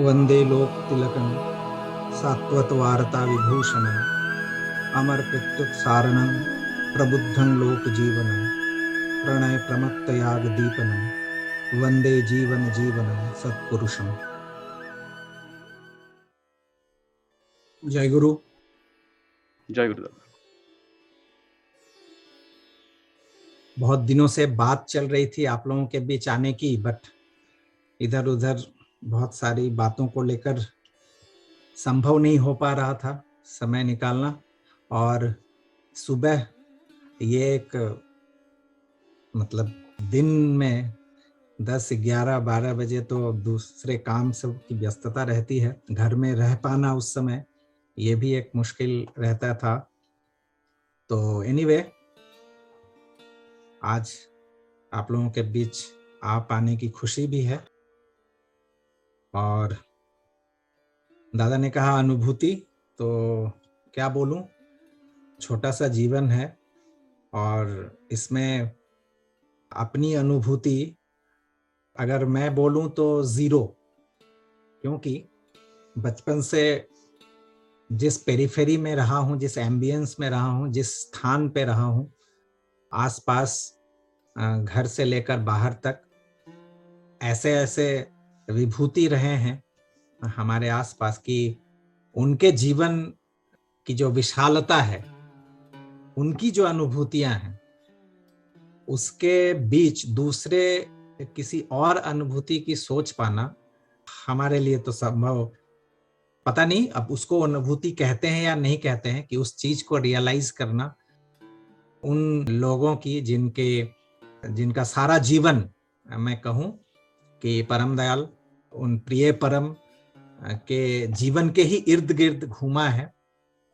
वंदे लोक तिलकं सात्वत वार्ता विभूषणं अमर प्रत्युत्सारणं प्रबुद्धं लोक जीवनं प्रणय प्रमत्त याग दीपनं वंदे जीवन जीवनं सत्पुरुषं। जय गुरु। जय गुरुदेव। बहुत दिनों से बात चल रही थी आप लोगों के बीच आने की, बट इधर उधर बहुत सारी बातों को लेकर संभव नहीं हो पा रहा था समय निकालना। और सुबह ये एक मतलब दिन में 10, 11, 12 बजे तो दूसरे काम सब की व्यस्तता रहती है। घर में रह पाना उस समय ये भी एक मुश्किल रहता था। तो एनीवे, आज आप लोगों के बीच आ पाने की खुशी भी है। और दादा ने कहा अनुभूति, तो क्या बोलूं, छोटा सा जीवन है और इसमें अपनी अनुभूति अगर मैं बोलूं तो 0, क्योंकि बचपन से जिस पेरिफेरी में रहा हूं, जिस एम्बियंस में रहा हूं, जिस स्थान पे रहा हूं, आसपास घर से लेकर बाहर तक ऐसे ऐसे विभूति रहे हैं हमारे आसपास की उनके जीवन की जो विशालता है, उनकी जो अनुभूतियां हैं, उसके बीच दूसरे किसी और अनुभूति की सोच पाना हमारे लिए तो संभव, पता नहीं अब उसको अनुभूति कहते हैं या नहीं कहते हैं, कि उस चीज को रियलाइज करना उन लोगों की जिनका सारा जीवन मैं कहूं कि परम दयाल उन प्रिय परम के जीवन के ही इर्द गिर्द घूमा है।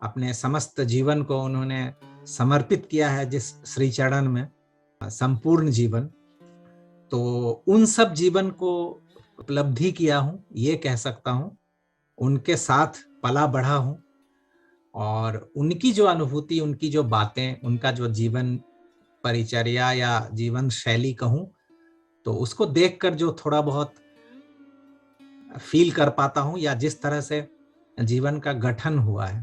अपने समस्त जीवन को उन्होंने समर्पित किया है जिस श्री चरण में, संपूर्ण जीवन। तो उन सब जीवन को उपलब्धि किया हूं, ये कह सकता हूं। उनके साथ पला बढ़ा हूं और उनकी जो अनुभूति, उनकी जो बातें, उनका जो जीवन परिचर्या या जीवन शैली कहूं, तो उसको देखकर जो थोड़ा बहुत फील कर पाता हूं, या जिस तरह से जीवन का गठन हुआ है,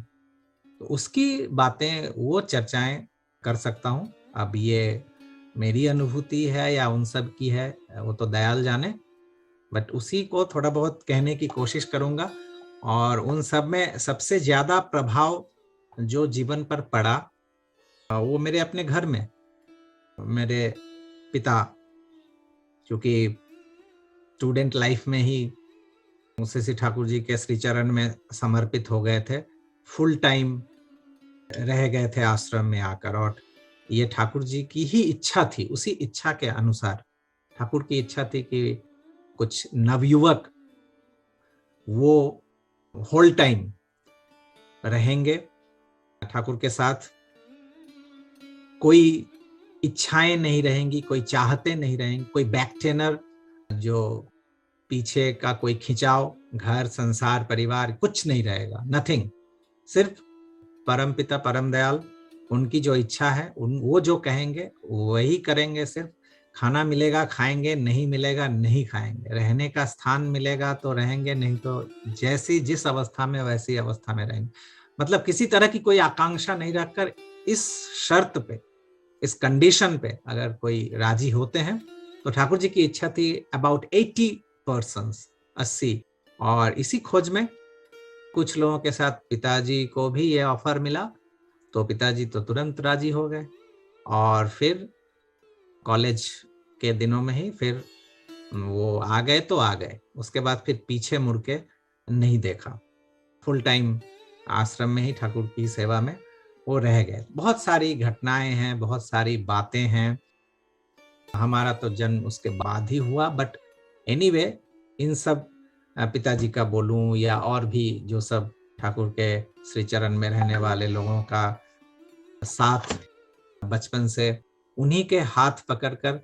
तो उसकी बातें, वो चर्चाएं कर सकता हूं। अब ये मेरी अनुभूति है या उन सब की है, वो तो दयाल जाने, बट उसी को थोड़ा बहुत कहने की कोशिश करूंगा। और उन सब में सबसे ज्यादा प्रभाव जो जीवन पर पड़ा वो मेरे अपने घर में मेरे पिता, क्योंकि स्टूडेंट लाइफ में ही मुंशी ठाकुर जी के श्री चरण में समर्पित हो गए थे, फुल टाइम रह गए थे आश्रम में आकर। और ये ठाकुर जी की ही इच्छा थी, उसी इच्छा के अनुसार ठाकुर की इच्छा थी कि कुछ नवयुवक वो होल टाइम रहेंगे ठाकुर के साथ, कोई इच्छाएं नहीं रहेंगी, कोई चाहते नहीं रहेंगे, कोई बैकटेनर जो पीछे का कोई खिंचाव, घर संसार परिवार कुछ नहीं रहेगा, नथिंग। सिर्फ परम पिता परम दयाल उनकी जो इच्छा है, वो जो कहेंगे वही करेंगे। सिर्फ खाना मिलेगा खाएंगे, नहीं मिलेगा नहीं खाएंगे, रहने का स्थान मिलेगा तो रहेंगे, नहीं तो जैसी जिस अवस्था में वैसी अवस्था में रहेंगे। मतलब किसी तरह की कोई आकांक्षा नहीं रखकर, इस शर्त पे, इस कंडीशन पे अगर कोई राजी होते हैं तो ठाकुर जी की इच्छा थी अबाउट 80%, 80। और इसी खोज में कुछ लोगों के साथ पिताजी को भी ये ऑफर मिला, तो पिताजी तो तुरंत राजी हो गए। और फिर कॉलेज के दिनों में ही फिर वो आ गए तो आ गए, उसके बाद फिर पीछे मुड़ के नहीं देखा। फुल टाइम आश्रम में ही ठाकुर की सेवा में वो रह गए। बहुत सारी घटनाएं हैं, बहुत सारी बातें हैं। हमारा तो जन्म उसके बाद ही हुआ, बट एनीवे, इन सब पिताजी का बोलूं या और भी जो सब ठाकुर के श्री चरण में रहने वाले लोगों का साथ, बचपन से उन्हीं के हाथ पकड़कर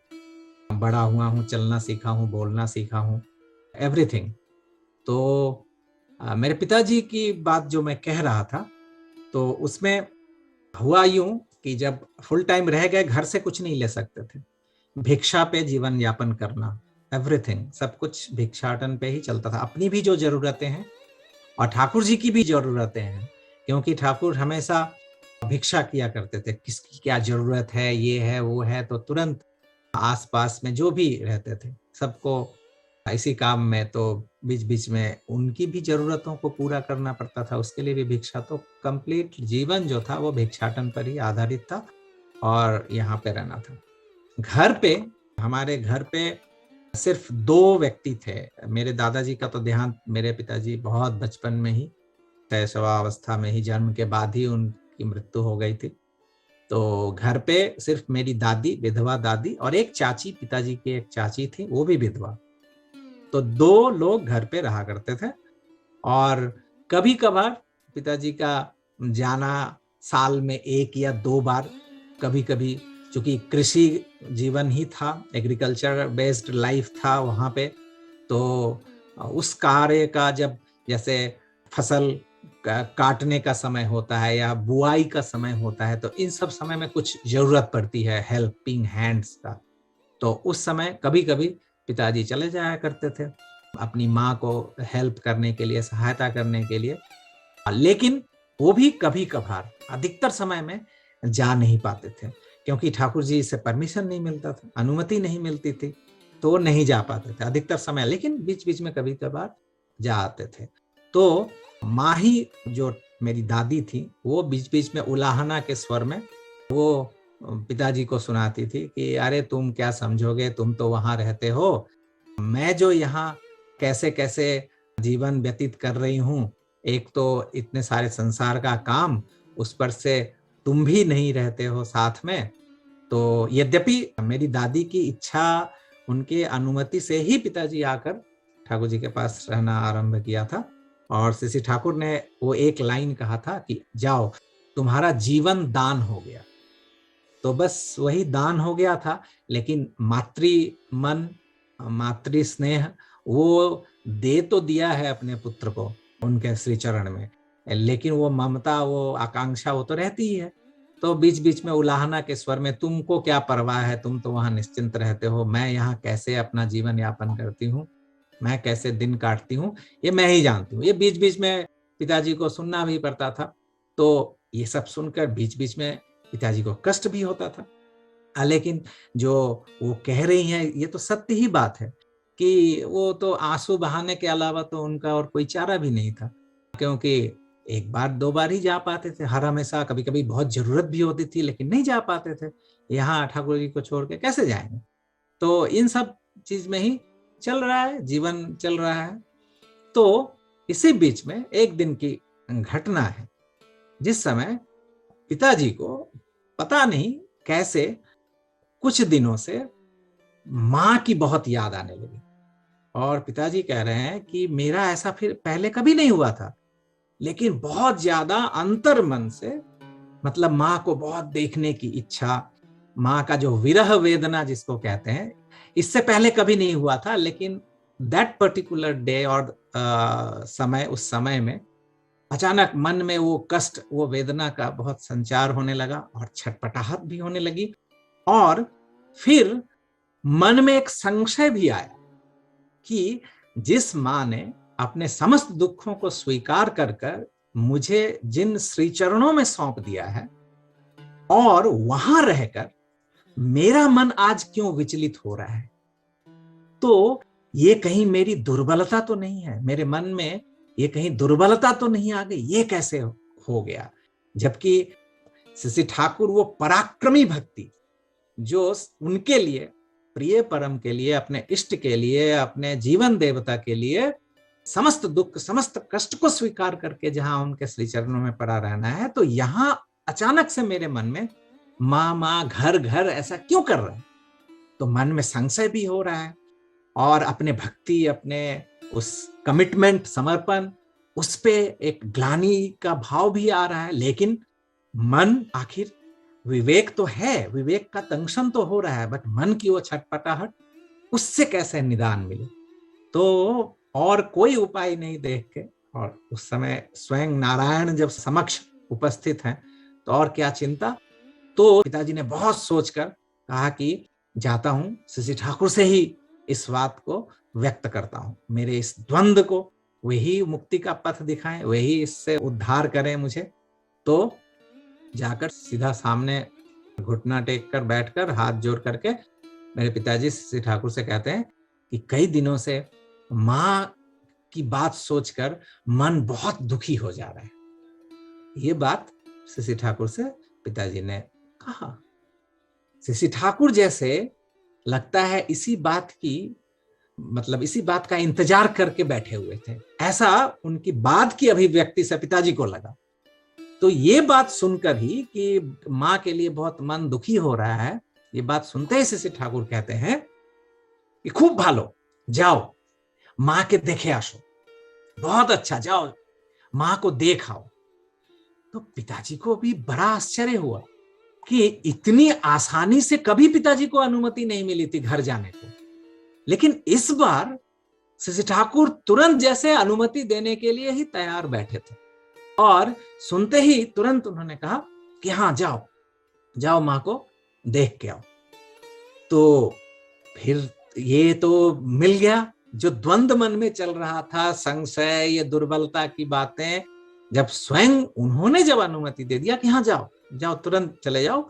बड़ा हुआ हूं, चलना सीखा हूं, बोलना सीखा हूं, एवरीथिंग। तो मेरे पिताजी की बात जो मैं कह रहा था, तो उसमें हुआ यूं कि जब फुल टाइम रह गए, घर से कुछ नहीं ले सकते थे, भिक्षा पे जीवन यापन करना, एवरीथिंग, सब कुछ भिक्षाटन पे ही चलता था। अपनी भी जो जरूरतें हैं और ठाकुर जी की भी जरूरतें हैं, क्योंकि ठाकुर हमेशा भिक्षा किया करते थे, किसकी क्या जरूरत है, ये है वो है, तो तुरंत आसपास में जो भी रहते थे सबको इसी काम में, तो बीच बीच में उनकी भी जरूरतों को पूरा करना पड़ता था, उसके लिए भी भिक्षा। तो कंप्लीट जीवन जो था वो भिक्षाटन पर ही आधारित था और यहाँ पे रहना था। घर पे, हमारे घर पे सिर्फ 2 व्यक्ति थे। मेरे दादाजी का तो देहांत, मेरे पिताजी बहुत बचपन में ही, शैशवावस्था में ही, जन्म के बाद ही उनकी मृत्यु हो गई थी। तो घर पे सिर्फ मेरी दादी, विधवा दादी, और एक चाची, पिताजी की एक चाची थी, वो भी विधवा। तो 2 लोग घर पे रहा करते थे। और कभी कभार पिताजी का जाना साल में 1 या 2 बार, कभी कभी, चूंकि कृषि जीवन ही था, एग्रीकल्चर बेस्ड लाइफ था वहाँ पे, तो उस कार्य का जब, जैसे फसल काटने का समय होता है या बुआई का समय होता है, तो इन सब समय में कुछ जरूरत पड़ती है हेल्पिंग हैंड्स का। तो उस समय कभी कभी पिताजी चले जाया करते थे अपनी माँ को हेल्प करने के लिए, सहायता करने के लिए। लेकिन वो भी कभी कभार, अधिकतर समय में जा नहीं पाते थे, क्योंकि ठाकुर जी से परमिशन नहीं मिलता था, अनुमति नहीं मिलती थी, तो वो नहीं जा पाते थे अधिकतर समय। लेकिन बीच बीच में कभी कभार जा आते थे। तो माँ ही, जो मेरी दादी थी, वो बीच बीच में उलाहना के स्वर में वो पिताजी को सुनाती थी कि अरे तुम क्या समझोगे, तुम तो वहां रहते हो, मैं जो यहाँ कैसे कैसे जीवन व्यतीत कर रही हूँ, एक तो इतने सारे संसार का काम, उस पर से तुम भी नहीं रहते हो साथ में। तो यद्यपि मेरी दादी की इच्छा, उनके अनुमति से ही पिताजी आकर ठाकुर जी के पास रहना आरंभ किया था। और श्री ठाकुर ने वो एक लाइन कहा था कि जाओ, तुम्हारा जीवन दान हो गया। तो बस वही दान हो गया था, लेकिन मातृ मन, मातृ स्नेह वो दे तो दिया है अपने पुत्र को उनके श्री चरण में, लेकिन वो ममता, वो आकांक्षा, वो तो रहती ही है। तो बीच बीच में उलाहना के स्वर में, तुमको क्या परवाह है, तुम तो वहां निश्चिंत रहते हो, मैं यहाँ कैसे अपना जीवन यापन करती हूँ, मैं कैसे दिन काटती हूँ, ये मैं ही जानती हूँ। ये बीच बीच में पिताजी को सुनना भी पड़ता था। तो ये सब सुनकर बीच बीच में पिताजी को कष्ट भी होता था। लेकिन जो वो कह रही हैं, ये तो सत्य ही बात है कि वो तो आंसू बहाने के अलावा तो उनका और कोई चारा भी नहीं था, क्योंकि 1 बार 2 बार ही जा पाते थे हर हमेशा। कभी कभी बहुत जरूरत भी होती थी, लेकिन नहीं जा पाते थे, यहाँ ठाकुर जी को छोड़ के कैसे जाएंगे। तो इन सब चीज में ही चल रहा है, जीवन चल रहा है। तो इसी बीच में एक दिन की घटना है, जिस समय पिताजी को पता नहीं कैसे कुछ दिनों से माँ की बहुत याद आने लगी। और पिताजी कह रहे हैं कि मेरा ऐसा फिर पहले कभी नहीं हुआ था, लेकिन बहुत ज्यादा अंतर मन से, मतलब माँ को बहुत देखने की इच्छा, माँ का जो विरह वेदना जिसको कहते हैं, इससे पहले कभी नहीं हुआ था। लेकिन दैट पर्टिकुलर डे और समय, उस समय में अचानक मन में वो कष्ट, वो वेदना का बहुत संचार होने लगा और छटपटाहट भी होने लगी। और फिर मन में एक संशय भी आया कि जिस माँ ने अपने समस्त दुखों को स्वीकार कर कर मुझे जिन श्री चरणों में सौंप दिया है, और वहां रहकर मेरा मन आज क्यों विचलित हो रहा है, तो ये कहीं मेरी दुर्बलता तो नहीं है, मेरे मन में ये कहीं दुर्बलता तो नहीं आ गई, ये कैसे हो गया। जबकि श्री ठाकुर वो पराक्रमी भक्ति जो उनके लिए, प्रिय परम के लिए, अपने इष्ट के लिए, अपने जीवन देवता के लिए समस्त दुख, समस्त कष्ट को स्वीकार करके जहां उनके श्री चरणों में पड़ा रहना है, तो यहां अचानक से मेरे मन में माँ माँ, घर घर ऐसा क्यों कर रहा है। तो मन में संशय भी हो रहा है, और अपने भक्ति, अपने उस कमिटमेंट, समर्पण, उस पे एक ग्लानि का भाव भी आ रहा है। लेकिन मन, आखिर विवेक तो है, विवेक का दंशन तो हो रहा है, बट मन की वो छटपटाहट, उससे कैसे निदान मिले। तो और कोई उपाय नहीं देख के, और उस समय स्वयं नारायण जब समक्ष उपस्थित हैं, तो और क्या चिंता। तो पिताजी ने बहुत सोचकर कहा कि जाता हूं, श्री ठाकुर से ही इस बात को व्यक्त करता हूं। मेरे इस द्वंद्व को वही मुक्ति का पथ दिखाएं, वही इससे उद्धार करें मुझे। तो जाकर सीधा सामने घुटना टेक कर बैठकर हाथ जोड़ करके मेरे पिताजी श्री ठाकुर से कहते हैं कि कई दिनों से माँ की बात सोचकर मन बहुत दुखी हो जा रहा है। ये बात श्री ठाकुर से पिताजी ने कहा। श्री ठाकुर जैसे लगता है इसी बात का इंतजार करके बैठे हुए थे, ऐसा उनकी बात की अभिव्यक्ति से पिताजी को लगा। तो ये बात सुनकर ही कि माँ के लिए बहुत मन दुखी हो रहा है, ये बात सुनते ही श्री ठाकुर कहते हैं कि खूब भालो, जाओ माँ के देखे आशो, बहुत अच्छा, जाओ माँ को देख आओ। तो पिताजी को भी बड़ा आश्चर्य हुआ कि इतनी आसानी से कभी पिताजी को अनुमति नहीं मिली थी घर जाने को, लेकिन इस बार श्री ठाकुर तुरंत जैसे अनुमति देने के लिए ही तैयार बैठे थे और सुनते ही तुरंत उन्होंने कहा कि हाँ जाओ, जाओ माँ को देख के आओ। तो फिर ये तो मिल गया, जो द्वंद्व मन में चल रहा था, संशय, ये दुर्बलता की बातें, जब स्वयं उन्होंने जब अनुमति दे दिया कि हाँ जाओ जाओ, तुरंत चले जाओ,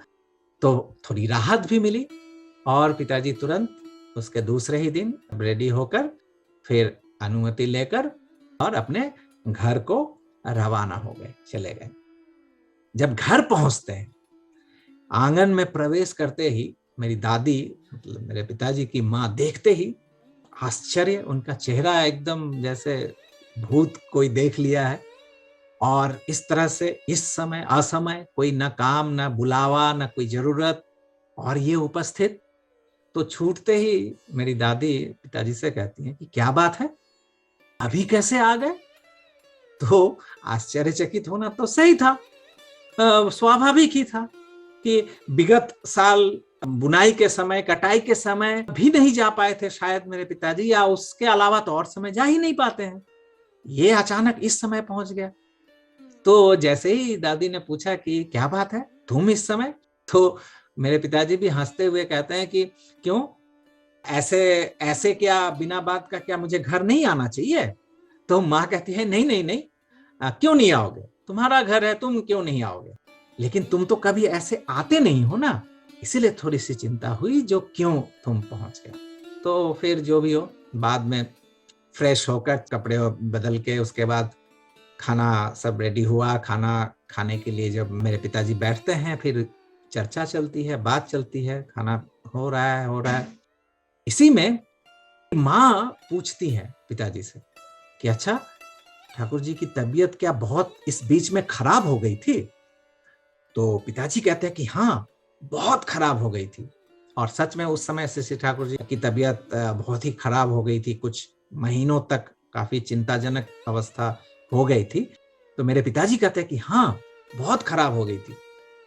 तो थोड़ी राहत भी मिली। और पिताजी तुरंत उसके दूसरे ही दिन रेडी होकर फिर अनुमति लेकर और अपने घर को रवाना हो गए, चले गए। जब घर पहुंचते हैं, आंगन में प्रवेश करते ही मेरी दादी, मतलब मेरे पिताजी की माँ, देखते ही आश्चर्य, उनका चेहरा एकदम जैसे भूत कोई देख लिया है। और इस तरह से इस समय असमय, कोई न काम न बुलावा न कोई जरूरत, और ये उपस्थित। तो छूटते ही मेरी दादी पिताजी से कहती हैं कि क्या बात है, अभी कैसे आ गए? तो आश्चर्यचकित होना तो सही था, स्वाभाविक ही था कि विगत साल बुनाई के समय, कटाई के समय भी नहीं जा पाए थे शायद मेरे पिताजी, या उसके अलावा तो और समय जा ही नहीं पाते हैं। ये अचानक इस समय पहुंच गया। तो जैसे ही दादी ने पूछा कि क्या बात है तुम इस समय, तो मेरे पिताजी भी हंसते हुए कहते हैं कि क्यों, ऐसे क्या, बिना बात का क्या मुझे घर नहीं आना चाहिए? तो माँ कहती है नहीं नहीं नहीं, क्यों नहीं आओगे, तुम्हारा घर है, तुम क्यों नहीं आओगे, लेकिन तुम तो कभी ऐसे आते नहीं हो ना, इसीलिए थोड़ी सी चिंता हुई जो क्यों तुम पहुंच गए। तो फिर जो भी हो, बाद में फ्रेश होकर कपड़े बदल के उसके बाद खाना सब रेडी हुआ। खाना खाने के लिए जब मेरे पिताजी बैठते हैं, फिर चर्चा चलती है, बात चलती है, खाना हो रहा है। इसी में माँ पूछती है पिताजी से कि अच्छा, ठाकुर जी की तबीयत क्या बहुत इस बीच में खराब हो गई थी? तो पिताजी कहते हैं कि हाँ, बहुत खराब हो गई थी। और सच में उस समय श्री ठाकुर जी की तबीयत बहुत ही खराब हो गई थी, कुछ महीनों तक काफी चिंताजनक अवस्था हो गई थी। तो मेरे पिताजी कहते हैं कि हाँ, बहुत खराब हो गई थी।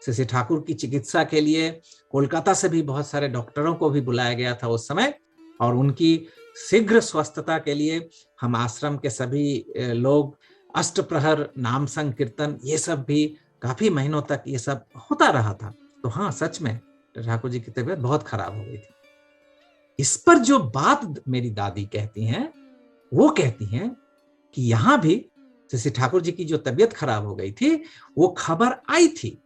श्री ठाकुर की चिकित्सा के लिए कोलकाता से भी बहुत सारे डॉक्टरों को भी बुलाया गया था उस समय, और उनकी शीघ्र स्वस्थता के लिए हम आश्रम के सभी लोग अष्टप्रहर, नाम संकीर्तन, ये सब भी काफी महीनों तक ये सब होता रहा था। तो हाँ, सच में ठाकुर जी की तबीयत बहुत खराब हो गई थी। इस पर जो बात मेरी दादी कहती हैं, वो कहती हैं कि यहां भी जैसे ठाकुर जी की जो तबीयत खराब हो गई थी, वो खबर आई थी,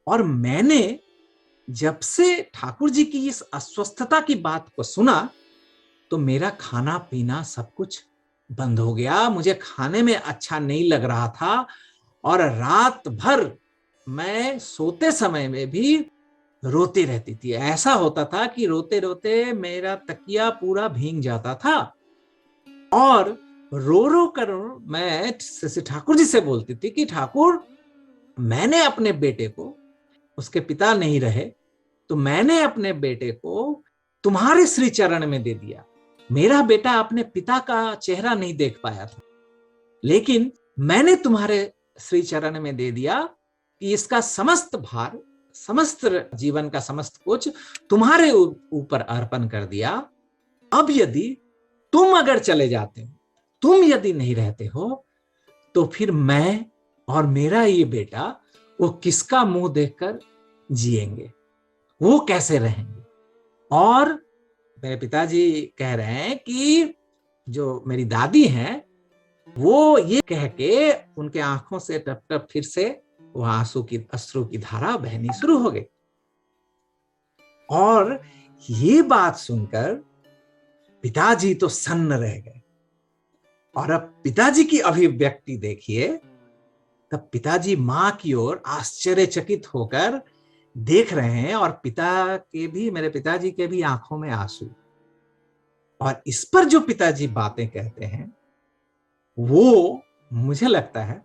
और मैंने जब से ठाकुर जी की इस अस्वस्थता की बात को सुना, तो मेरा खाना पीना सब कुछ बंद हो गया। मुझे खाने में अच्छा नहीं लग रहा था, और रात भर मैं सोते समय में भी रोती रहती थी। ऐसा होता था कि रोते रोते मेरा तकिया पूरा भीग जाता था, और रो रो कर मैं ठाकुर जी से बोलती थी कि ठाकुर, मैंने अपने बेटे को, उसके पिता नहीं रहे तो मैंने अपने बेटे को तुम्हारे श्री चरण में दे दिया। मेरा बेटा अपने पिता का चेहरा नहीं देख पाया था, लेकिन मैंने तुम्हारे श्री चरण में दे दिया कि इसका समस्त भार, समस्त जीवन का समस्त कुछ तुम्हारे ऊपर अर्पण कर दिया। अब यदि तुम अगर चले जाते हो, तुम यदि नहीं रहते हो, तो फिर मैं और मेरा ये बेटा वो किसका मुंह देखकर जिएंगे, वो कैसे रहेंगे? और मेरे पिताजी कह रहे हैं कि जो मेरी दादी हैं वो ये कह के उनके आंखों से टप टप फिर से वो अश्रु की धारा बहनी शुरू हो गई। और ये बात सुनकर पिताजी तो सन्न रह गए। और अब पिताजी की अभिव्यक्ति देखिए, तब पिताजी मां की ओर आश्चर्यचकित होकर देख रहे हैं और मेरे पिताजी के भी आंखों में आंसू। और इस पर जो पिताजी बातें कहते हैं वो मुझे लगता है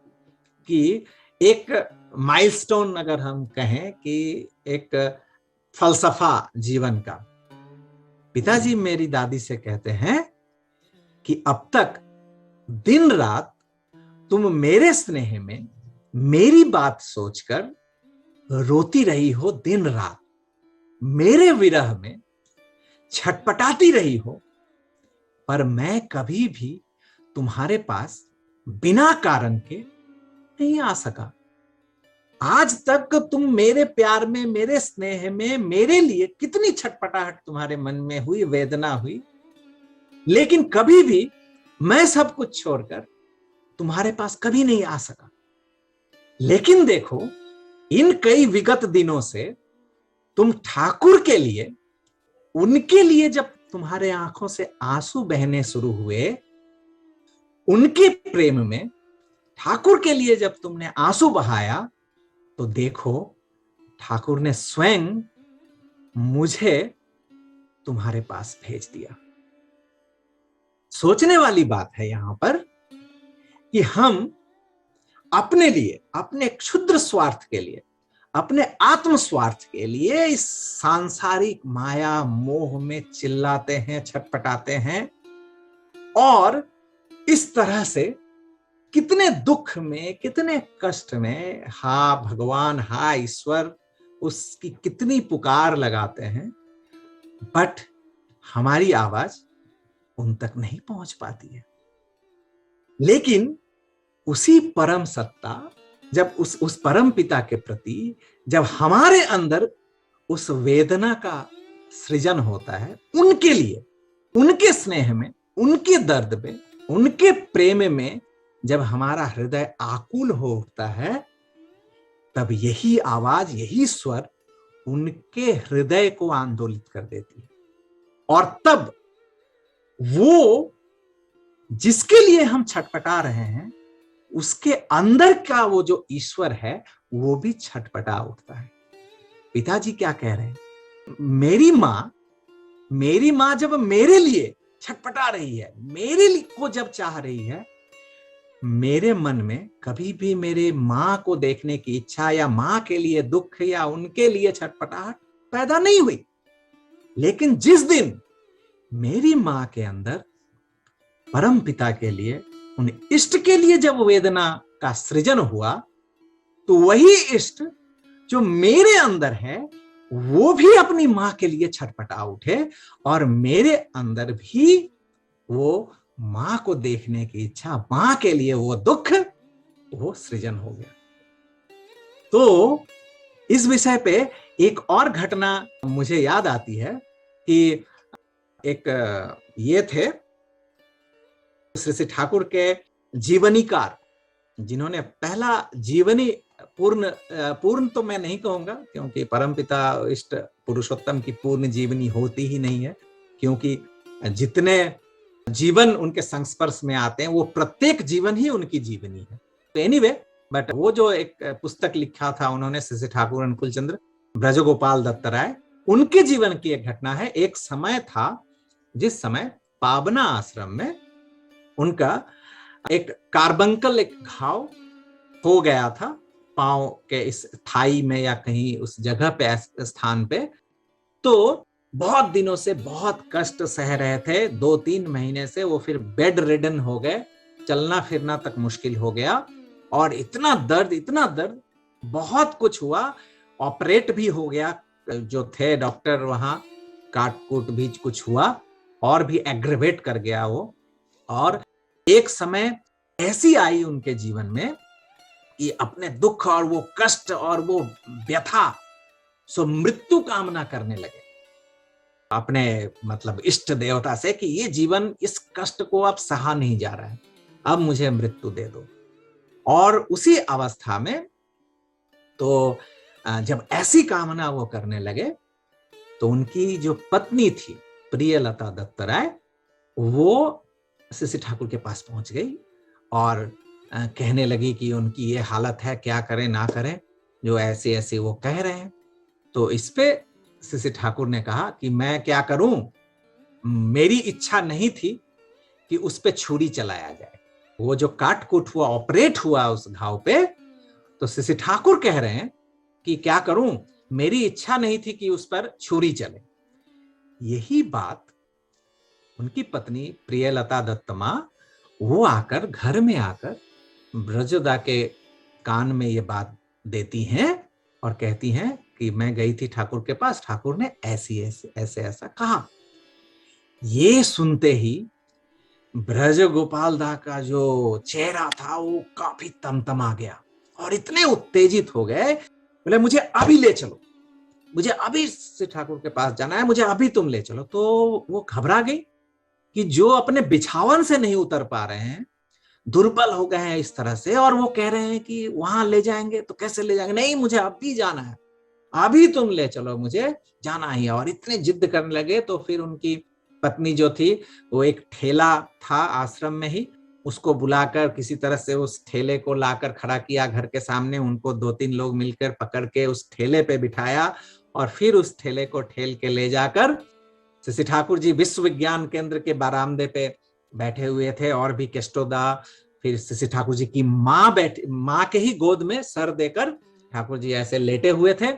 कि एक माइलस्टोन, अगर हम कहें कि एक फलसफा जीवन का। पिताजी मेरी दादी से कहते हैं कि अब तक दिन रात तुम मेरे स्नेह में मेरी बात सोचकर रोती रही हो, दिन रात मेरे विरह में छटपटाती रही हो, पर मैं कभी भी तुम्हारे पास बिना कारण के नहीं आ सका। आज तक तुम मेरे प्यार में, मेरे स्नेह में मेरे लिए कितनी छटपटाहट तुम्हारे मन में हुई, वेदना हुई, लेकिन कभी भी मैं सब कुछ छोड़कर तुम्हारे पास कभी नहीं आ सका। लेकिन देखो, इन कई विगत दिनों से तुम ठाकुर के लिए, उनके लिए जब तुम्हारे आंखों से आंसू बहने शुरू हुए, उनके प्रेम में ठाकुर के लिए जब तुमने आंसू बहाया, तो देखो ठाकुर ने स्वयं मुझे तुम्हारे पास भेज दिया। सोचने वाली बात है यहां पर कि हम अपने लिए, अपने क्षुद्र स्वार्थ के लिए, अपने आत्म स्वार्थ के लिए इस सांसारिक माया मोह में चिल्लाते हैं, छटपटाते हैं, और इस तरह से कितने दुख में, कितने कष्ट में हा भगवान, हा ईश्वर, उसकी कितनी पुकार लगाते हैं, बट हमारी आवाज उन तक नहीं पहुंच पाती है। लेकिन उसी परम सत्ता, जब उस परम पिता के प्रति जब हमारे अंदर उस वेदना का सृजन होता है, उनके लिए, उनके स्नेह में, उनके दर्द में, उनके प्रेम में जब हमारा हृदय आकुल हो उठता है, तब यही आवाज, यही स्वर उनके हृदय को आंदोलित कर देती है। और तब वो जिसके लिए हम छटपटा रहे हैं, उसके अंदर का वो जो ईश्वर है, वो भी छटपटा उठता है। पिताजी क्या कह रहे हैं? मेरी मां जब मेरे लिए छटपटा रही है, मेरे लिए को जब चाह रही है, मेरे मन में कभी भी मेरे मां को देखने की इच्छा या मां के लिए दुख या उनके लिए छटपटाहट पैदा नहीं हुई। लेकिन जिस दिन मेरी मां के अंदर परम पिता के लिए, उन इष्ट के लिए जब वेदना का सृजन हुआ, तो वही इष्ट जो मेरे अंदर है, वो भी अपनी मां के लिए छटपटा उठे, और मेरे अंदर भी वो मां को देखने की इच्छा, मां के लिए वो दुख, वो सृजन हो गया। तो इस विषय पे एक और घटना मुझे याद आती है कि एक ये थे श्री श्री ठाकुर के जीवनीकार, जिन्होंने पहला जीवनी पूर्ण तो मैं नहीं कहूंगा, क्योंकि परमपिता इष्ट पुरुषोत्तम की पूर्ण जीवनी होती ही नहीं है, क्योंकि जितने जीवन उनके संस्पर्श में आते हैं, वो प्रत्येक जीवन ही उनकी जीवनी है। तो एनीवे, बट वो जो एक पुस्तक लिखा था उन्होंने, श्री श्री ठाकुर अनुकूल चंद्र ब्रजगोपाल दत्त राय, उनके जीवन की एक घटना है। एक समय था जिस समय पावना आश्रम में उनका एक कार्बंकल, एक घाव हो गया था पांव के इस थाई में या कहीं उस जगह पे, स्थान पे। तो बहुत दिनों से बहुत कष्ट सह रहे थे, 2-3 महीने से वो फिर बेड रिडन हो गए, चलना फिरना तक मुश्किल हो गया, और इतना दर्द, बहुत कुछ हुआ, ऑपरेट भी हो गया, जो थे डॉक्टर वहां, काट कूट भी कुछ हुआ, और भी एग्रेवेट कर गया वो। और एक समय ऐसी आई उनके जीवन में कि अपने दुख और वो कष्ट और वो व्यथा सो मृत्यु कामना करने लगे। अपने मतलब इष्ट देवता से कि ये जीवन, इस कष्ट को अब सहा नहीं जा रहा है, अब मुझे मृत्यु दे दो। और उसी अवस्था में तो जब ऐसी कामना वो करने लगे तो उनकी जो पत्नी थी प्रियलता दत्तराय, वो शिशि ठाकुर के पास पहुंच गई और कहने लगी कि उनकी ये हालत है, क्या करें ना करें, जो ऐसे ऐसे वो कह रहे हैं। तो इस पे शिशि ठाकुर ने कहा कि मैं क्या करूं, मेरी इच्छा नहीं थी कि उस पे छुरी चलाया जाए। वो जो काट कूट हुआ, ऑपरेट हुआ उस घाव पे, तो शिशि ठाकुर कह रहे हैं कि क्या करूं, मेरी इच्छा नहीं थी कि उस पर छुरी चले। यही बात उनकी पत्नी प्रियलता दत्त मां, वो आकर घर में आकर ब्रजोदा के कान में ये बात देती हैं और कहती हैं कि मैं गई थी ठाकुर के पास, ठाकुर ने ऐसी ऐसे ऐसा कहा। ये सुनते ही ब्रज गोपाल दा का जो चेहरा था वो काफी तमतमा गया और इतने उत्तेजित हो गए, बोले मुझे अभी ले चलो, मुझे अभी से ठाकुर के पास जाना है, मुझे अभी तुम ले चलो। तो वो घबरा गई कि जो अपने बिछावन से नहीं उतर पा रहे हैं, दुर्बल हो गए हैं इस तरह से, और वो कह रहे हैं कि वहां ले जाएंगे, तो कैसे ले जाएंगे, नहीं मुझे अभी जाना है, अभी तुम ले चलो, मुझे जाना ही है। और इतने जिद करने लगे। तो फिर उनकी पत्नी जो थी, वो एक ठेला था आश्रम में ही, उसको बुलाकर किसी तरह से उस ठेले को लाकर खड़ा किया घर के सामने। उनको 2-3 लोग मिलकर पकड़ के उस ठेले पे बिठाया और फिर उस ठेले को ठेल के ले जाकर शिशि ठाकुर जी विश्व विज्ञान केंद्र के बरामदे पे बैठे हुए थे, और भी केष्टोदा, फिर शिशि ठाकुर जी की माँ के ही गोद में सर देकर ठाकुर जी ऐसे लेटे हुए थे।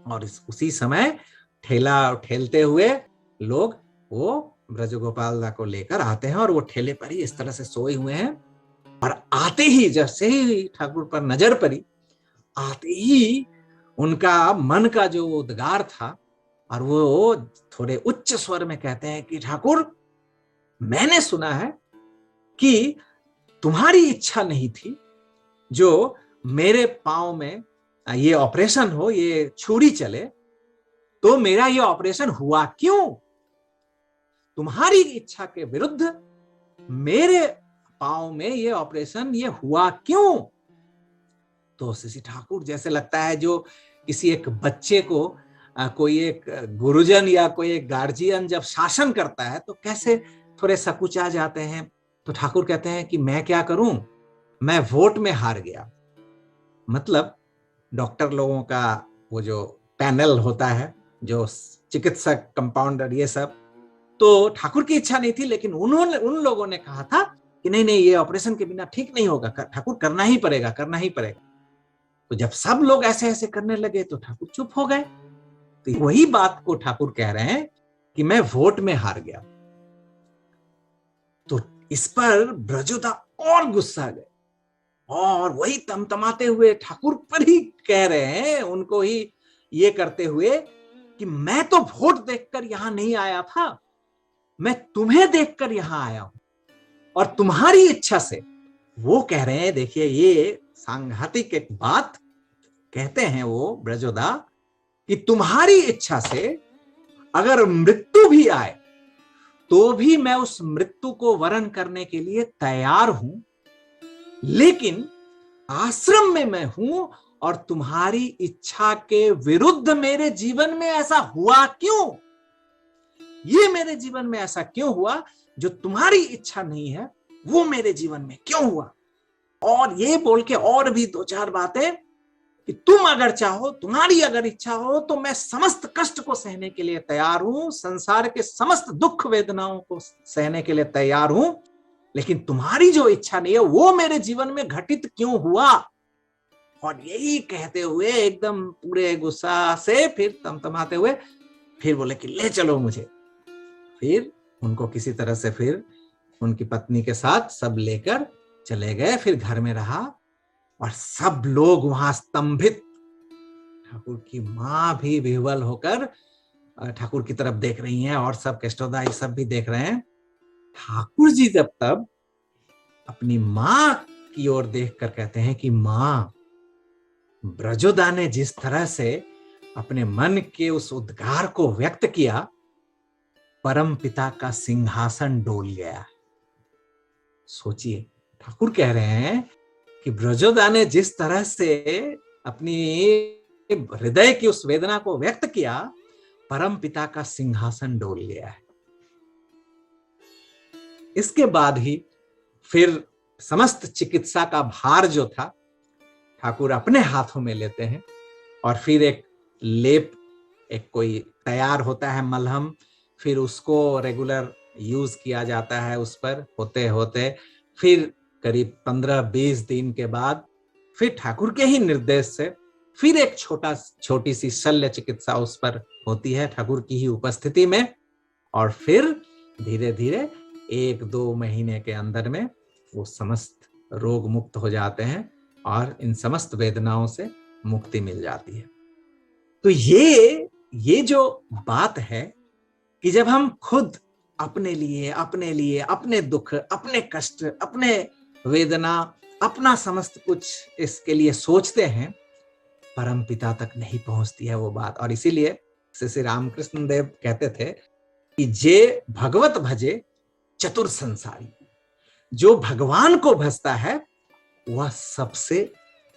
और उसी समय ठेला ठेलते हुए लोग वो ब्रजगोपाल दा को लेकर आते हैं और वो ठेले पर ही इस तरह से सोए हुए हैं। और आते ही, जैसे ही ठाकुर पर नजर पड़ी, आते ही उनका मन का जो उद्गार था, और वो थोड़े उच्च स्वर में कहते हैं कि ठाकुर, मैंने सुना है कि तुम्हारी इच्छा नहीं थी जो मेरे पांव में ये ऑपरेशन हो, ये छुरी चले, तो मेरा ये ऑपरेशन हुआ क्यों? तुम्हारी इच्छा के विरुद्ध मेरे पांव में ये ऑपरेशन ये हुआ क्यों? तो शिशि ठाकुर, जैसे लगता है जो किसी एक बच्चे को कोई एक गुरुजन या कोई एक गार्जियन जब शासन करता है तो कैसे थोड़े सकुचा जाते हैं। तो ठाकुर कहते हैं कि मैं क्या करूं, मैं वोट में हार गया। मतलब डॉक्टर लोगों का वो जो पैनल होता है, जो चिकित्सक, कंपाउंडर, ये सब, तो ठाकुर की इच्छा नहीं थी, लेकिन उन लोगों ने कहा था कि नहीं नहीं, ये ऑपरेशन के बिना ठीक नहीं होगा, ठाकुर करना ही पड़ेगा, करना ही पड़ेगा। तो जब सब लोग ऐसे ऐसे करने लगे तो ठाकुर चुप हो गए। तो वही बात को ठाकुर कह रहे हैं कि मैं वोट में हार गया। तो इस पर ब्रजोदा और गुस्सा गए और वही तमतमाते हुए ठाकुर पर ही कह रहे हैं, उनको ही ये करते हुए कि मैं तो वोट देखकर यहां नहीं आया था, मैं तुम्हें देखकर यहां आया हूं और तुम्हारी इच्छा से। वो कह रहे हैं, देखिए ये सांघातिक एक बात कहते हैं वो ब्रजोदा, कि तुम्हारी इच्छा से अगर मृत्यु भी आए तो भी मैं उस मृत्यु को वरण करने के लिए तैयार हूं, लेकिन आश्रम में मैं हूं और तुम्हारी इच्छा के विरुद्ध मेरे जीवन में ऐसा हुआ क्यों? ये मेरे जीवन में ऐसा क्यों हुआ जो तुम्हारी इच्छा नहीं है, वो मेरे जीवन में क्यों हुआ? और ये बोल के और भी 2-4 बातें कि तुम अगर चाहो, तुम्हारी अगर इच्छा हो, तो मैं समस्त कष्ट को सहने के लिए तैयार हूं, संसार के समस्त दुख वेदनाओं को सहने के लिए तैयार हूं, लेकिन तुम्हारी जो इच्छा नहीं है वो मेरे जीवन में घटित क्यों हुआ? और यही कहते हुए एकदम पूरे गुस्सा से, फिर तमतमाते हुए फिर बोले कि ले चलो मुझे। फिर उनको किसी तरह से फिर उनकी पत्नी के साथ सब लेकर चले गए। फिर घर में रहा और सब लोग वहां स्तंभित, ठाकुर की मां भी विह्वल होकर ठाकुर की तरफ देख रही हैं और सब केष्टोदा ये सब भी देख रहे हैं। ठाकुर जी जब तब अपनी मां की ओर देखकर कहते हैं कि मां, ब्रजोदा ने जिस तरह से अपने मन के उस उद्गार को व्यक्त किया, परम पिता का सिंहासन डोल गया। सोचिए, ठाकुर कह रहे हैं कि ब्रजोदा ने जिस तरह से अपनी हृदय की उस वेदना को व्यक्त किया, परम पिता का सिंहासन डोल गया है। इसके बाद ही फिर समस्त चिकित्सा का भार जो था ठाकुर अपने हाथों में लेते हैं और फिर एक लेप, एक कोई तैयार होता है मलहम, फिर उसको रेगुलर यूज किया जाता है उस पर होते होते फिर करीब 15-20 दिन के बाद फिर ठाकुर के ही निर्देश से फिर एक छोटी सी शल्य चिकित्सा उस पर होती है ठाकुर की ही उपस्थिति में, और फिर धीरे धीरे 1-2 महीने के अंदर में वो समस्त रोग मुक्त हो जाते हैं और इन समस्त वेदनाओं से मुक्ति मिल जाती है। तो ये जो बात है कि जब हम खुद अपने लिए अपने दुख, अपने कष्ट, अपने वेदना, अपना समस्त कुछ इसके लिए सोचते हैं, परम पिता तक नहीं पहुंचती है वो बात। और इसीलिए श्री रामकृष्ण देव कहते थे कि जे भगवत भजे चतुर संसारी, जो भगवान को भजता है वह सबसे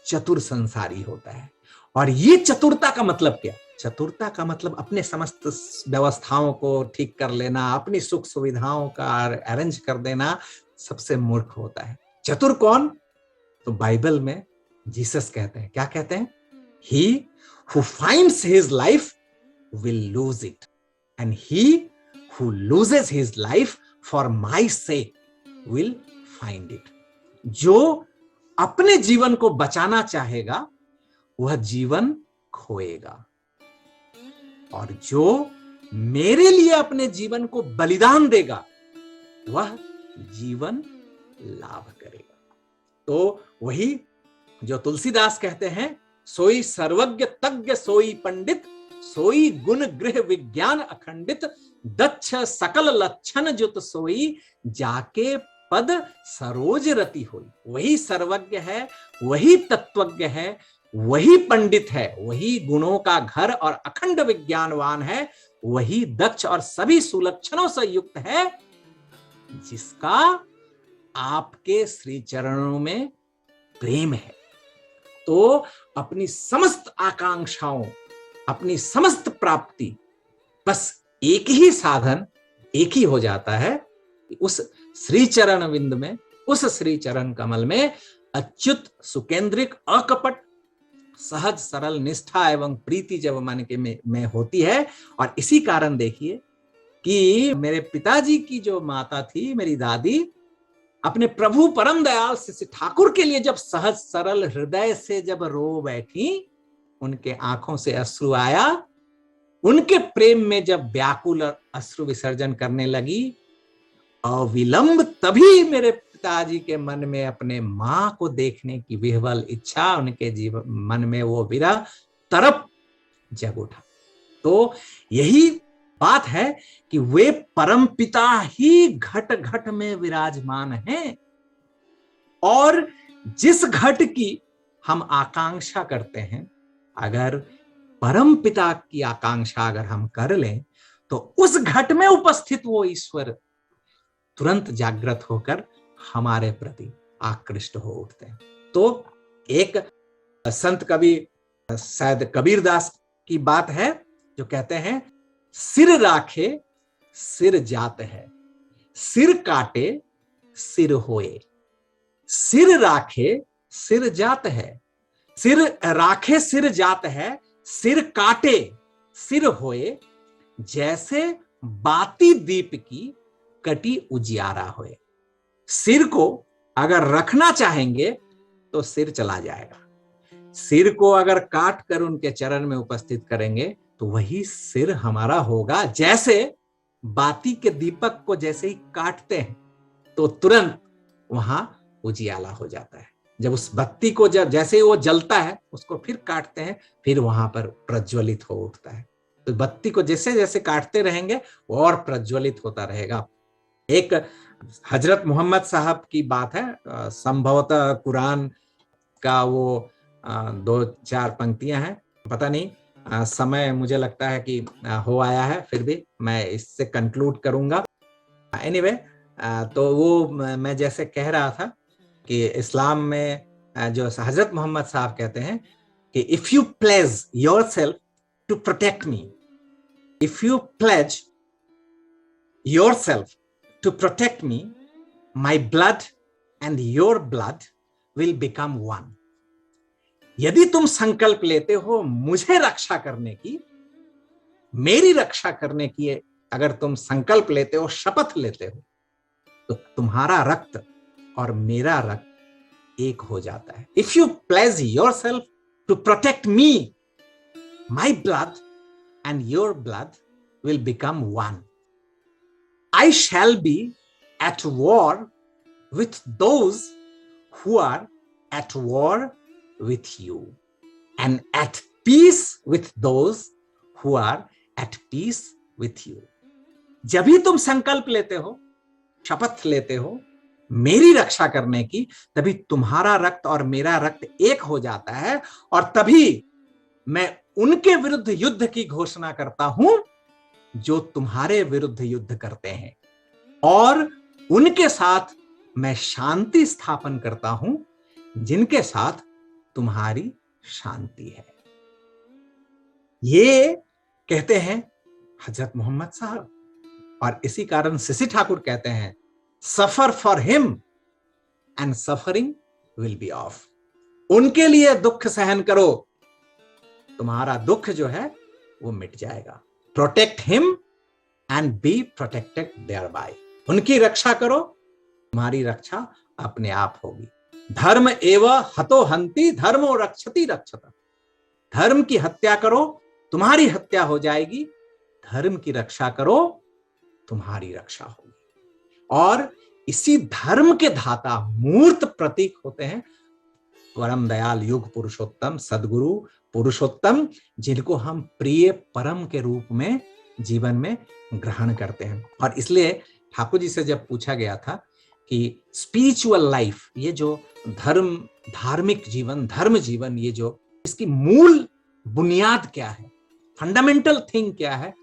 चतुर संसारी होता है। और ये चतुरता का मतलब क्या? चतुरता का मतलब अपने समस्त व्यवस्थाओं को ठीक कर लेना, अपनी सुख सुविधाओं का अरेंज कर देना सबसे मूर्ख होता है। चतुर कौन? तो बाइबल में जीसस कहते हैं, क्या कहते हैं? He who finds his life will lose it, and he who loses his life for my sake will find it. जो अपने जीवन को बचाना चाहेगा वह जीवन खोएगा, और जो मेरे लिए अपने जीवन को बलिदान देगा वह जीवन लाभ करेगा। तो वही जो तुलसीदास कहते हैं, सोई सर्वज्ञ तज्ञ सोई पंडित, सोई गुण गृह विज्ञान अखंडित, दक्ष सकल लक्षण जुत सोई, जाके पद सरोज रति होई। वही सर्वज्ञ है, वही तत्वज्ञ है, वही पंडित है, वही गुणों का घर और अखंड विज्ञानवान है, वही दक्ष और सभी सुलक्षणों से युक्त है, जिसका आपके श्री चरणों में प्रेम है। तो अपनी समस्त आकांक्षाओं, अपनी समस्त प्राप्ति, बस एक ही साधन, एक ही हो जाता है, उस श्री चरण विंद में, उस श्री चरण कमल में अच्युत सुकेंद्रिक अकपट सहज सरल निष्ठा एवं प्रीति जब मन के में होती है। और इसी कारण देखिए कि मेरे पिताजी की जो माता थी, मेरी दादी, अपने प्रभु परम दयाल श्री ठाकुर के लिए जब सहज सरल हृदय से जब रो बैठी, उनके आंखों से अश्रु आया, उनके प्रेम में जब व्याकुल अश्रु विसर्जन करने लगी, अविलंब तभी मेरे पिताजी के मन में अपने मां को देखने की विह्वल इच्छा, उनके जीवन मन में वो विरह तरप जग उठा। तो यही बात है कि वे परम पिता ही घट घट में विराजमान हैं, और जिस घट की हम आकांक्षा करते हैं, अगर परम पिता की आकांक्षा अगर हम कर लें, तो उस घट में उपस्थित वो ईश्वर तुरंत जागृत होकर हमारे प्रति आकृष्ट हो उठते हैं। तो एक संत कवि, शायद कबीरदास की बात है, जो कहते हैं, सिर राखे सिर जात है, सिर काटे सिर होए। सिर राखे सिर जात है, सिर राखे सिर जात है, सिर काटे सिर होए, जैसे बाती दीप की कटी उजियारा होए। सिर को अगर रखना चाहेंगे तो सिर चला जाएगा, सिर को अगर काट कर उनके चरण में उपस्थित करेंगे तो वही सिर हमारा होगा। जैसे बाती के दीपक को जैसे ही काटते हैं तो तुरंत वहां उजियाला हो जाता है। जब उस बत्ती को जब जैसे ही वो जलता है, उसको फिर काटते हैं, फिर वहां पर प्रज्वलित हो उठता है। तो बत्ती को जैसे जैसे काटते रहेंगे वो और प्रज्वलित होता रहेगा। एक हजरत मोहम्मद साहब की बात है, संभवतः कुरान का वो 2-4 पंक्तियां हैं, पता नहीं, समय मुझे लगता है कि हो आया है, फिर भी मैं इससे कंक्लूड करूंगा। एनीवे, तो वो मैं जैसे कह रहा था कि इस्लाम में जो हजरत मोहम्मद साहब कहते हैं कि if you pledge yourself to protect me, if you pledge yourself to protect me, my blood and your blood will become one. यदि तुम संकल्प लेते हो मुझे रक्षा करने की, मेरी रक्षा करने की, अगर तुम संकल्प लेते हो, शपथ लेते हो, तो तुम्हारा रक्त और मेरा रक्त एक हो जाता है। If you pledge your self to protect me, my blood and your blood will become one. I shall be at war with those who are at war with you and at peace with those who are at peace with you। जब भी तुम संकल्प लेते हो, शपथ लेते हो मेरी रक्षा करने की, तभी तुम्हारा रक्त और मेरा रक्त एक हो जाता है, और तभी मैं उनके विरुद्ध युद्ध की घोषणा करता हूं जो तुम्हारे विरुद्ध युद्ध करते हैं, और उनके साथ मैं शांति स्थापन करता हूं जिनके साथ तुम्हारी शांति है। ये कहते हैं हजरत मोहम्मद साहब, और इसी कारण सिसी ठाकुर कहते हैं सफर for him and suffering will be of. उनके लिए दुख सहन करो, तुम्हारा दुख जो है वो मिट जाएगा। Protect him and be protected thereby. उनकी रक्षा करो, तुम्हारी रक्षा अपने आप होगी। धर्म एव हतो हंति धर्मो रक्षति रक्षत। धर्म की हत्या करो, तुम्हारी हत्या हो जाएगी। धर्म की रक्षा करो, तुम्हारी रक्षा होगी। और इसी धर्म के धाता मूर्त प्रतीक होते हैं परम दयाल युग पुरुषोत्तम सदगुरु पुरुषोत्तम, जिनको हम प्रिय परम के रूप में जीवन में ग्रहण करते हैं। और इसलिए ठाकुर जी से जब पूछा गया था कि स्पिरिचुअल लाइफ, ये जो धर्म, धार्मिक जीवन, धर्म जीवन, ये जो इसकी मूल बुनियाद क्या है, फंडामेंटल थिंग क्या है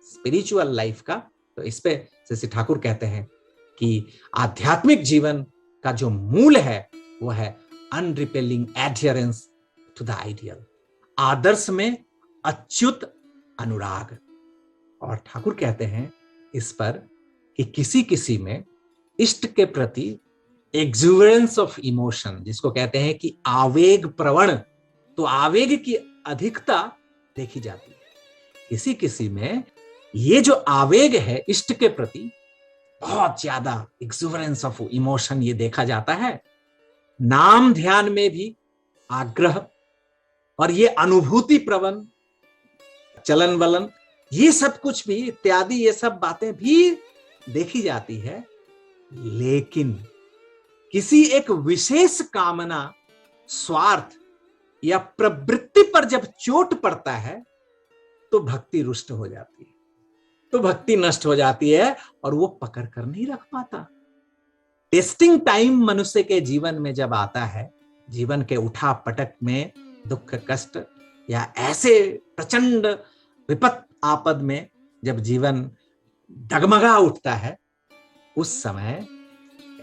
स्पिरिचुअल लाइफ का, तो इस पे जैसे ठाकुर कहते हैं कि आध्यात्मिक जीवन का जो मूल है वो है अनरिपेलिंग एडहेरेंस टू द आइडियल। आदर्श में अच्युत अनुराग। और ठाकुर कहते हैं इस पर कि किसी किसी में इष्ट के प्रति एक्सुबरेंस ऑफ इमोशन, जिसको कहते हैं कि आवेग प्रवण, तो आवेग की अधिकता देखी जाती है। किसी किसी में ये जो आवेग है इष्ट के प्रति बहुत ज्यादा एक्सुबरेंस ऑफ इमोशन ये देखा जाता है। नाम ध्यान में भी आग्रह और ये अनुभूति प्रवण चलन वलन, ये सब कुछ भी इत्यादि, ये सब बातें भी देखी जाती है। लेकिन किसी एक विशेष कामना, स्वार्थ या प्रवृत्ति पर जब चोट पड़ता है तो भक्ति रुष्ट हो जाती है, तो भक्ति नष्ट हो जाती है और वो पकड़ कर नहीं रख पाता। टेस्टिंग टाइम मनुष्य के जीवन में जब आता है, जीवन के उठा पटक में, दुख कष्ट या ऐसे प्रचंड विपत आपद में जब जीवन डगमगा उठता है, उस समय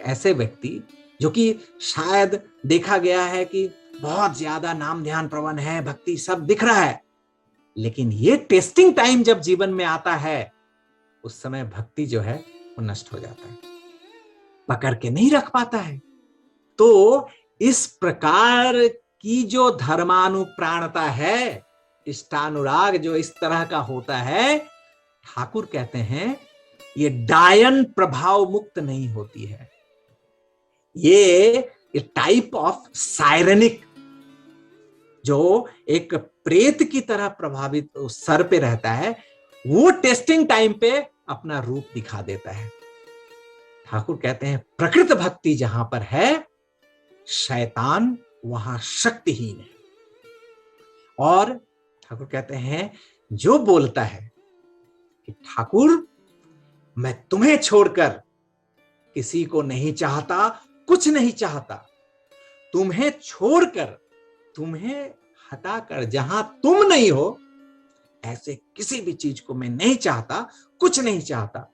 ऐसे व्यक्ति जो कि शायद देखा गया है कि बहुत ज्यादा नाम ध्यान प्रवण है, भक्ति सब दिख रहा है, लेकिन ये टेस्टिंग टाइम जब जीवन में आता है उस समय भक्ति जो है वो नष्ट हो जाता है, पकड़ के नहीं रख पाता है। तो इस प्रकार की जो धर्मानुप्राणता है, इष्टानुराग जो इस तरह का होता है, ठाकुर कहते हैं ये डायन प्रभाव मुक्त नहीं होती है। ये टाइप ऑफ सायरनिक, जो एक प्रेत की तरह प्रभावित सर पे रहता है, वो टेस्टिंग टाइम पे अपना रूप दिखा देता है। ठाकुर कहते हैं प्रकृत भक्ति जहां पर है, शैतान वहां शक्तिहीन है। और ठाकुर कहते हैं जो बोलता है कि ठाकुर मैं तुम्हें छोड़कर किसी को नहीं चाहता, कुछ नहीं चाहता, तुम्हें छोड़कर, तुम्हें हटाकर जहां तुम नहीं हो ऐसे किसी भी चीज को मैं नहीं चाहता, कुछ नहीं चाहता,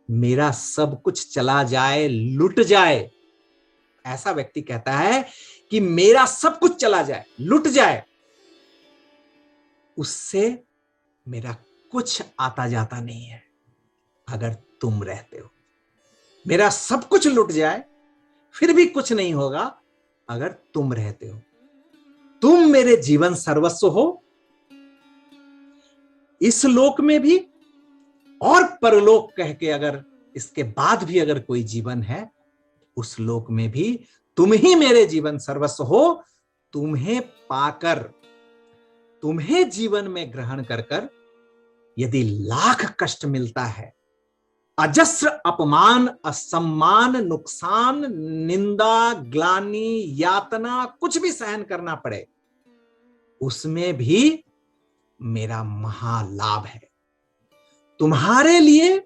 मेरा सब कुछ चला जाए, लुट जाए। ऐसा व्यक्ति कहता है कि मेरा सब कुछ चला जाए, लुट जाए, उससे मेरा कुछ आता जाता नहीं है अगर तुम रहते हो। मेरा सब कुछ लुट जाए फिर भी कुछ नहीं होगा अगर तुम रहते हो। तुम मेरे जीवन सर्वस्व हो, इस लोक में भी और परलोक कह के अगर इसके बाद भी अगर कोई जीवन है, उस लोक में भी तुम ही मेरे जीवन सर्वस्व हो। तुम्हें पाकर, तुम्हें जीवन में ग्रहण कर कर यदि लाख कष्ट मिलता है, अजस्र अपमान, असम्मान, नुकसान, निंदा, ग्लानि, यातना कुछ भी सहन करना पड़े, उसमें भी मेरा महालाभ है। तुम्हारे लिए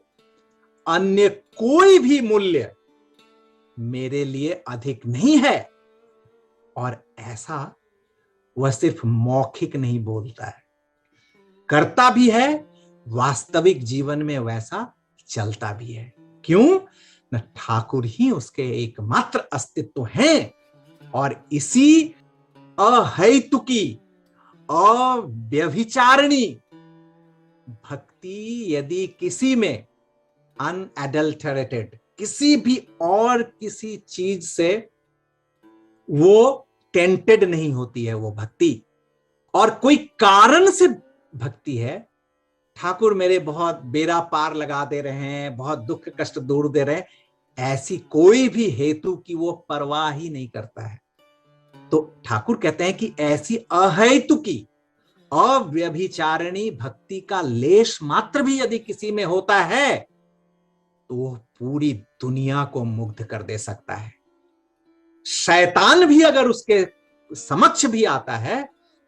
अन्य कोई भी मूल्य मेरे लिए अधिक नहीं है। और ऐसा वह सिर्फ मौखिक नहीं बोलता है, करता भी है, वास्तविक जीवन में वैसा चलता भी है। क्यों? न ठाकुर ही उसके एकमात्र अस्तित्व हैं, और इसी अहैतुकी, अव्यभिचारिणी भक्ति यदि किसी में अनएडल्टरेटेड, किसी भी और किसी चीज से वो टेंटेड नहीं होती है वो भक्ति, और कोई कारण से भक्ति है, ठाकुर मेरे बहुत बेड़ा पार लगा दे रहे हैं, बहुत दुख कष्ट दूर दे रहे हैं, ऐसी कोई भी हेतु की वो परवाह ही नहीं करता है। तो ठाकुर कहते हैं कि ऐसी अहेतुकी, अव्यभिचारिणी भक्ति का लेश मात्र भी यदि किसी में होता है तो वो पूरी दुनिया को मुग्ध कर दे सकता है। शैतान भी अगर उसके समक्ष भी आता है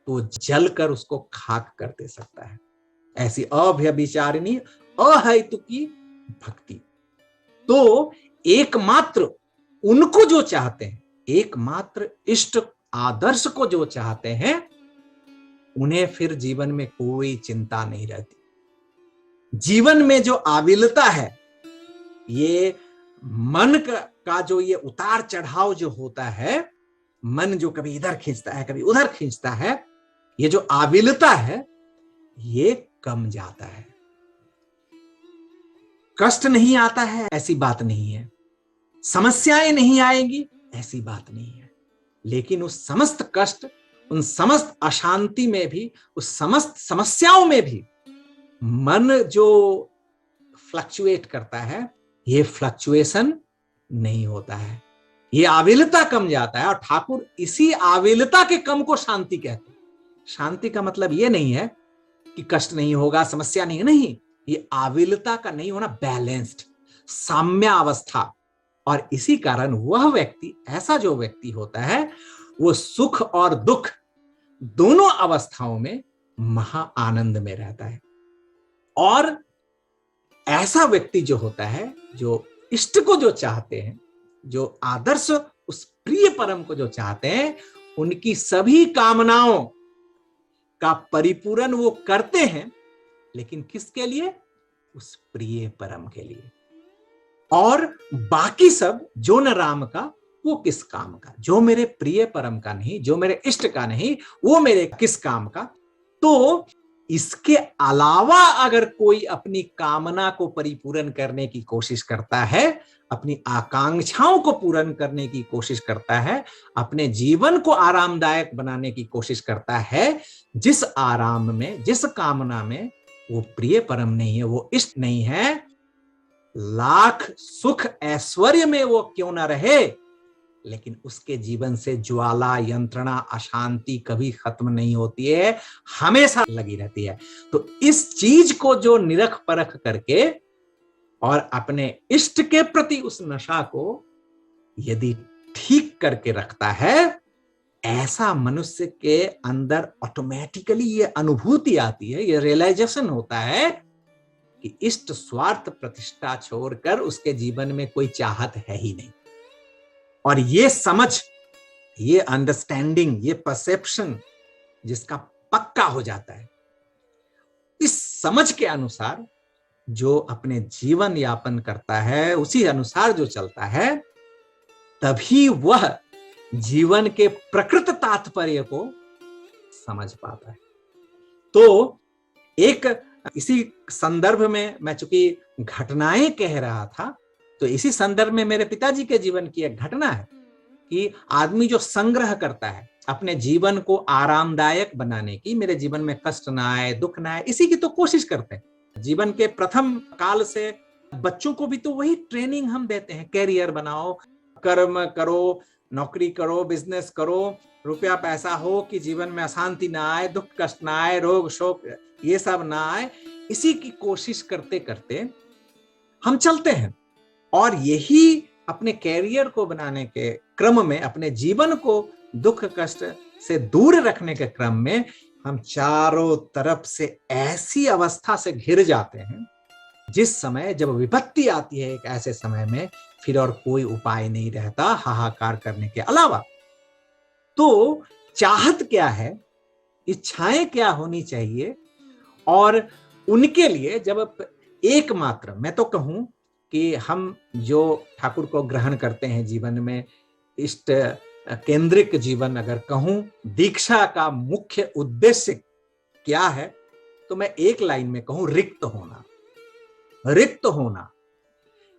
तो जलकर उसको खाक कर दे सकता है। ऐसी अव्यभिचारिणी अहेतुकी भक्ति। तो एकमात्र उनको जो चाहते हैं, एकमात्र इष्ट आदर्श को जो चाहते हैं, उन्हें फिर जीवन में कोई चिंता नहीं रहती। जीवन में जो आविलता है, ये मन का जो ये उतार चढ़ाव जो होता है, मन जो कभी इधर खींचता है कभी उधर खींचता है, ये जो आविलता है ये कम जाता है। कष्ट नहीं आता है ऐसी बात नहीं है, समस्याएं नहीं आएंगी ऐसी बात नहीं है, लेकिन उस समस्त कष्ट, उन समस्त अशांति में भी, उस समस्त समस्याओं में भी मन जो फ्लक्चुएट करता है, ये फ्लक्चुएशन नहीं होता है, ये आविलता कम जाता है। और ठाकुर इसी आविलता के कम को शांति कहते हैं। शांति का मतलब ये नहीं है कि कष्ट नहीं होगा, समस्या नहीं, ये आविलता का नहीं होना, बैलेंस्ड साम्यावस्था। और इसी कारण वह व्यक्ति, ऐसा जो व्यक्ति होता है, वो सुख और दुख दोनों अवस्थाओं में महा आनंद में रहता है। और ऐसा व्यक्ति जो होता है, जो इष्ट को जो चाहते हैं, जो आदर्श उस प्रिय परम को जो चाहते हैं, उनकी सभी कामनाओं का परिपूरण वो करते हैं, लेकिन किसके लिए? उस प्रिय परम के लिए। और बाकी सब जो न राम का वो किस काम का, जो मेरे प्रिय परम का नहीं, जो मेरे इष्ट का नहीं, वो मेरे किस काम का। तो इसके अलावा अगर कोई अपनी कामना को परिपूर्ण करने की कोशिश करता है, अपनी आकांक्षाओं को पूर्ण करने की कोशिश करता है, अपने जीवन को आरामदायक बनाने की कोशिश करता है, जिस आराम में, जिस कामना में वो प्रिय परम नहीं है, वो इष्ट नहीं है, लाख सुख ऐश्वर्य में वो क्यों ना रहे, लेकिन उसके जीवन से ज्वाला, यंत्रणा, अशांति कभी खत्म नहीं होती है, हमेशा लगी रहती है। तो इस चीज को जो निरख परख करके और अपने इष्ट के प्रति उस नशा को यदि ठीक करके रखता है, ऐसा मनुष्य के अंदर ऑटोमेटिकली ये अनुभूति आती है, ये रियलाइजेशन होता है कि इष्ट स्वार्थ प्रतिष्ठा छोड़कर उसके जीवन में कोई चाहत है ही नहीं। और ये समझ, ये अंडरस्टैंडिंग, ये परसेप्शन जिसका पक्का हो जाता है, समझ के अनुसार जो अपने जीवन यापन करता है, उसी अनुसार जो चलता है, तभी वह जीवन के प्रकृत तात्पर्य को समझ पाता है। तो एक इसी संदर्भ में मैं चूंकि घटनाएं कह रहा था, तो इसी संदर्भ में मेरे पिताजी के जीवन की एक घटना है कि आदमी जो संग्रह करता है अपने जीवन को आरामदायक बनाने की, मेरे जीवन में कष्ट ना आए, दुख ना आए, इसी की तो कोशिश करते हैं। जीवन के प्रथम काल से बच्चों को भी तो वही ट्रेनिंग हम देते हैं, कैरियर बनाओ, कर्म करो, नौकरी करो, बिजनेस करो, रुपया पैसा हो कि जीवन में अशांति ना आए, दुख कष्ट ना आए, रोग शोक ये सब ना आए। इसी की कोशिश करते करते हम चलते हैं, और यही अपने कैरियर को बनाने के क्रम में, अपने जीवन को दुख कष्ट से दूर रखने के क्रम में हम चारों तरफ से ऐसी अवस्था से घिर जाते हैं, जिस समय जब विपत्ति आती है, एक ऐसे समय में फिर और कोई उपाय नहीं रहता हाहाकार करने के अलावा। तो चाहत क्या है, इच्छाएं क्या होनी चाहिए, और उनके लिए जब एकमात्र, मैं तो कहूं कि हम जो ठाकुर को ग्रहण करते हैं जीवन में, इष्ट केंद्रिक जीवन अगर कहूं, दीक्षा का मुख्य उद्देश्य क्या है, तो मैं एक लाइन में कहूं, रिक्त होना। रिक्त होना,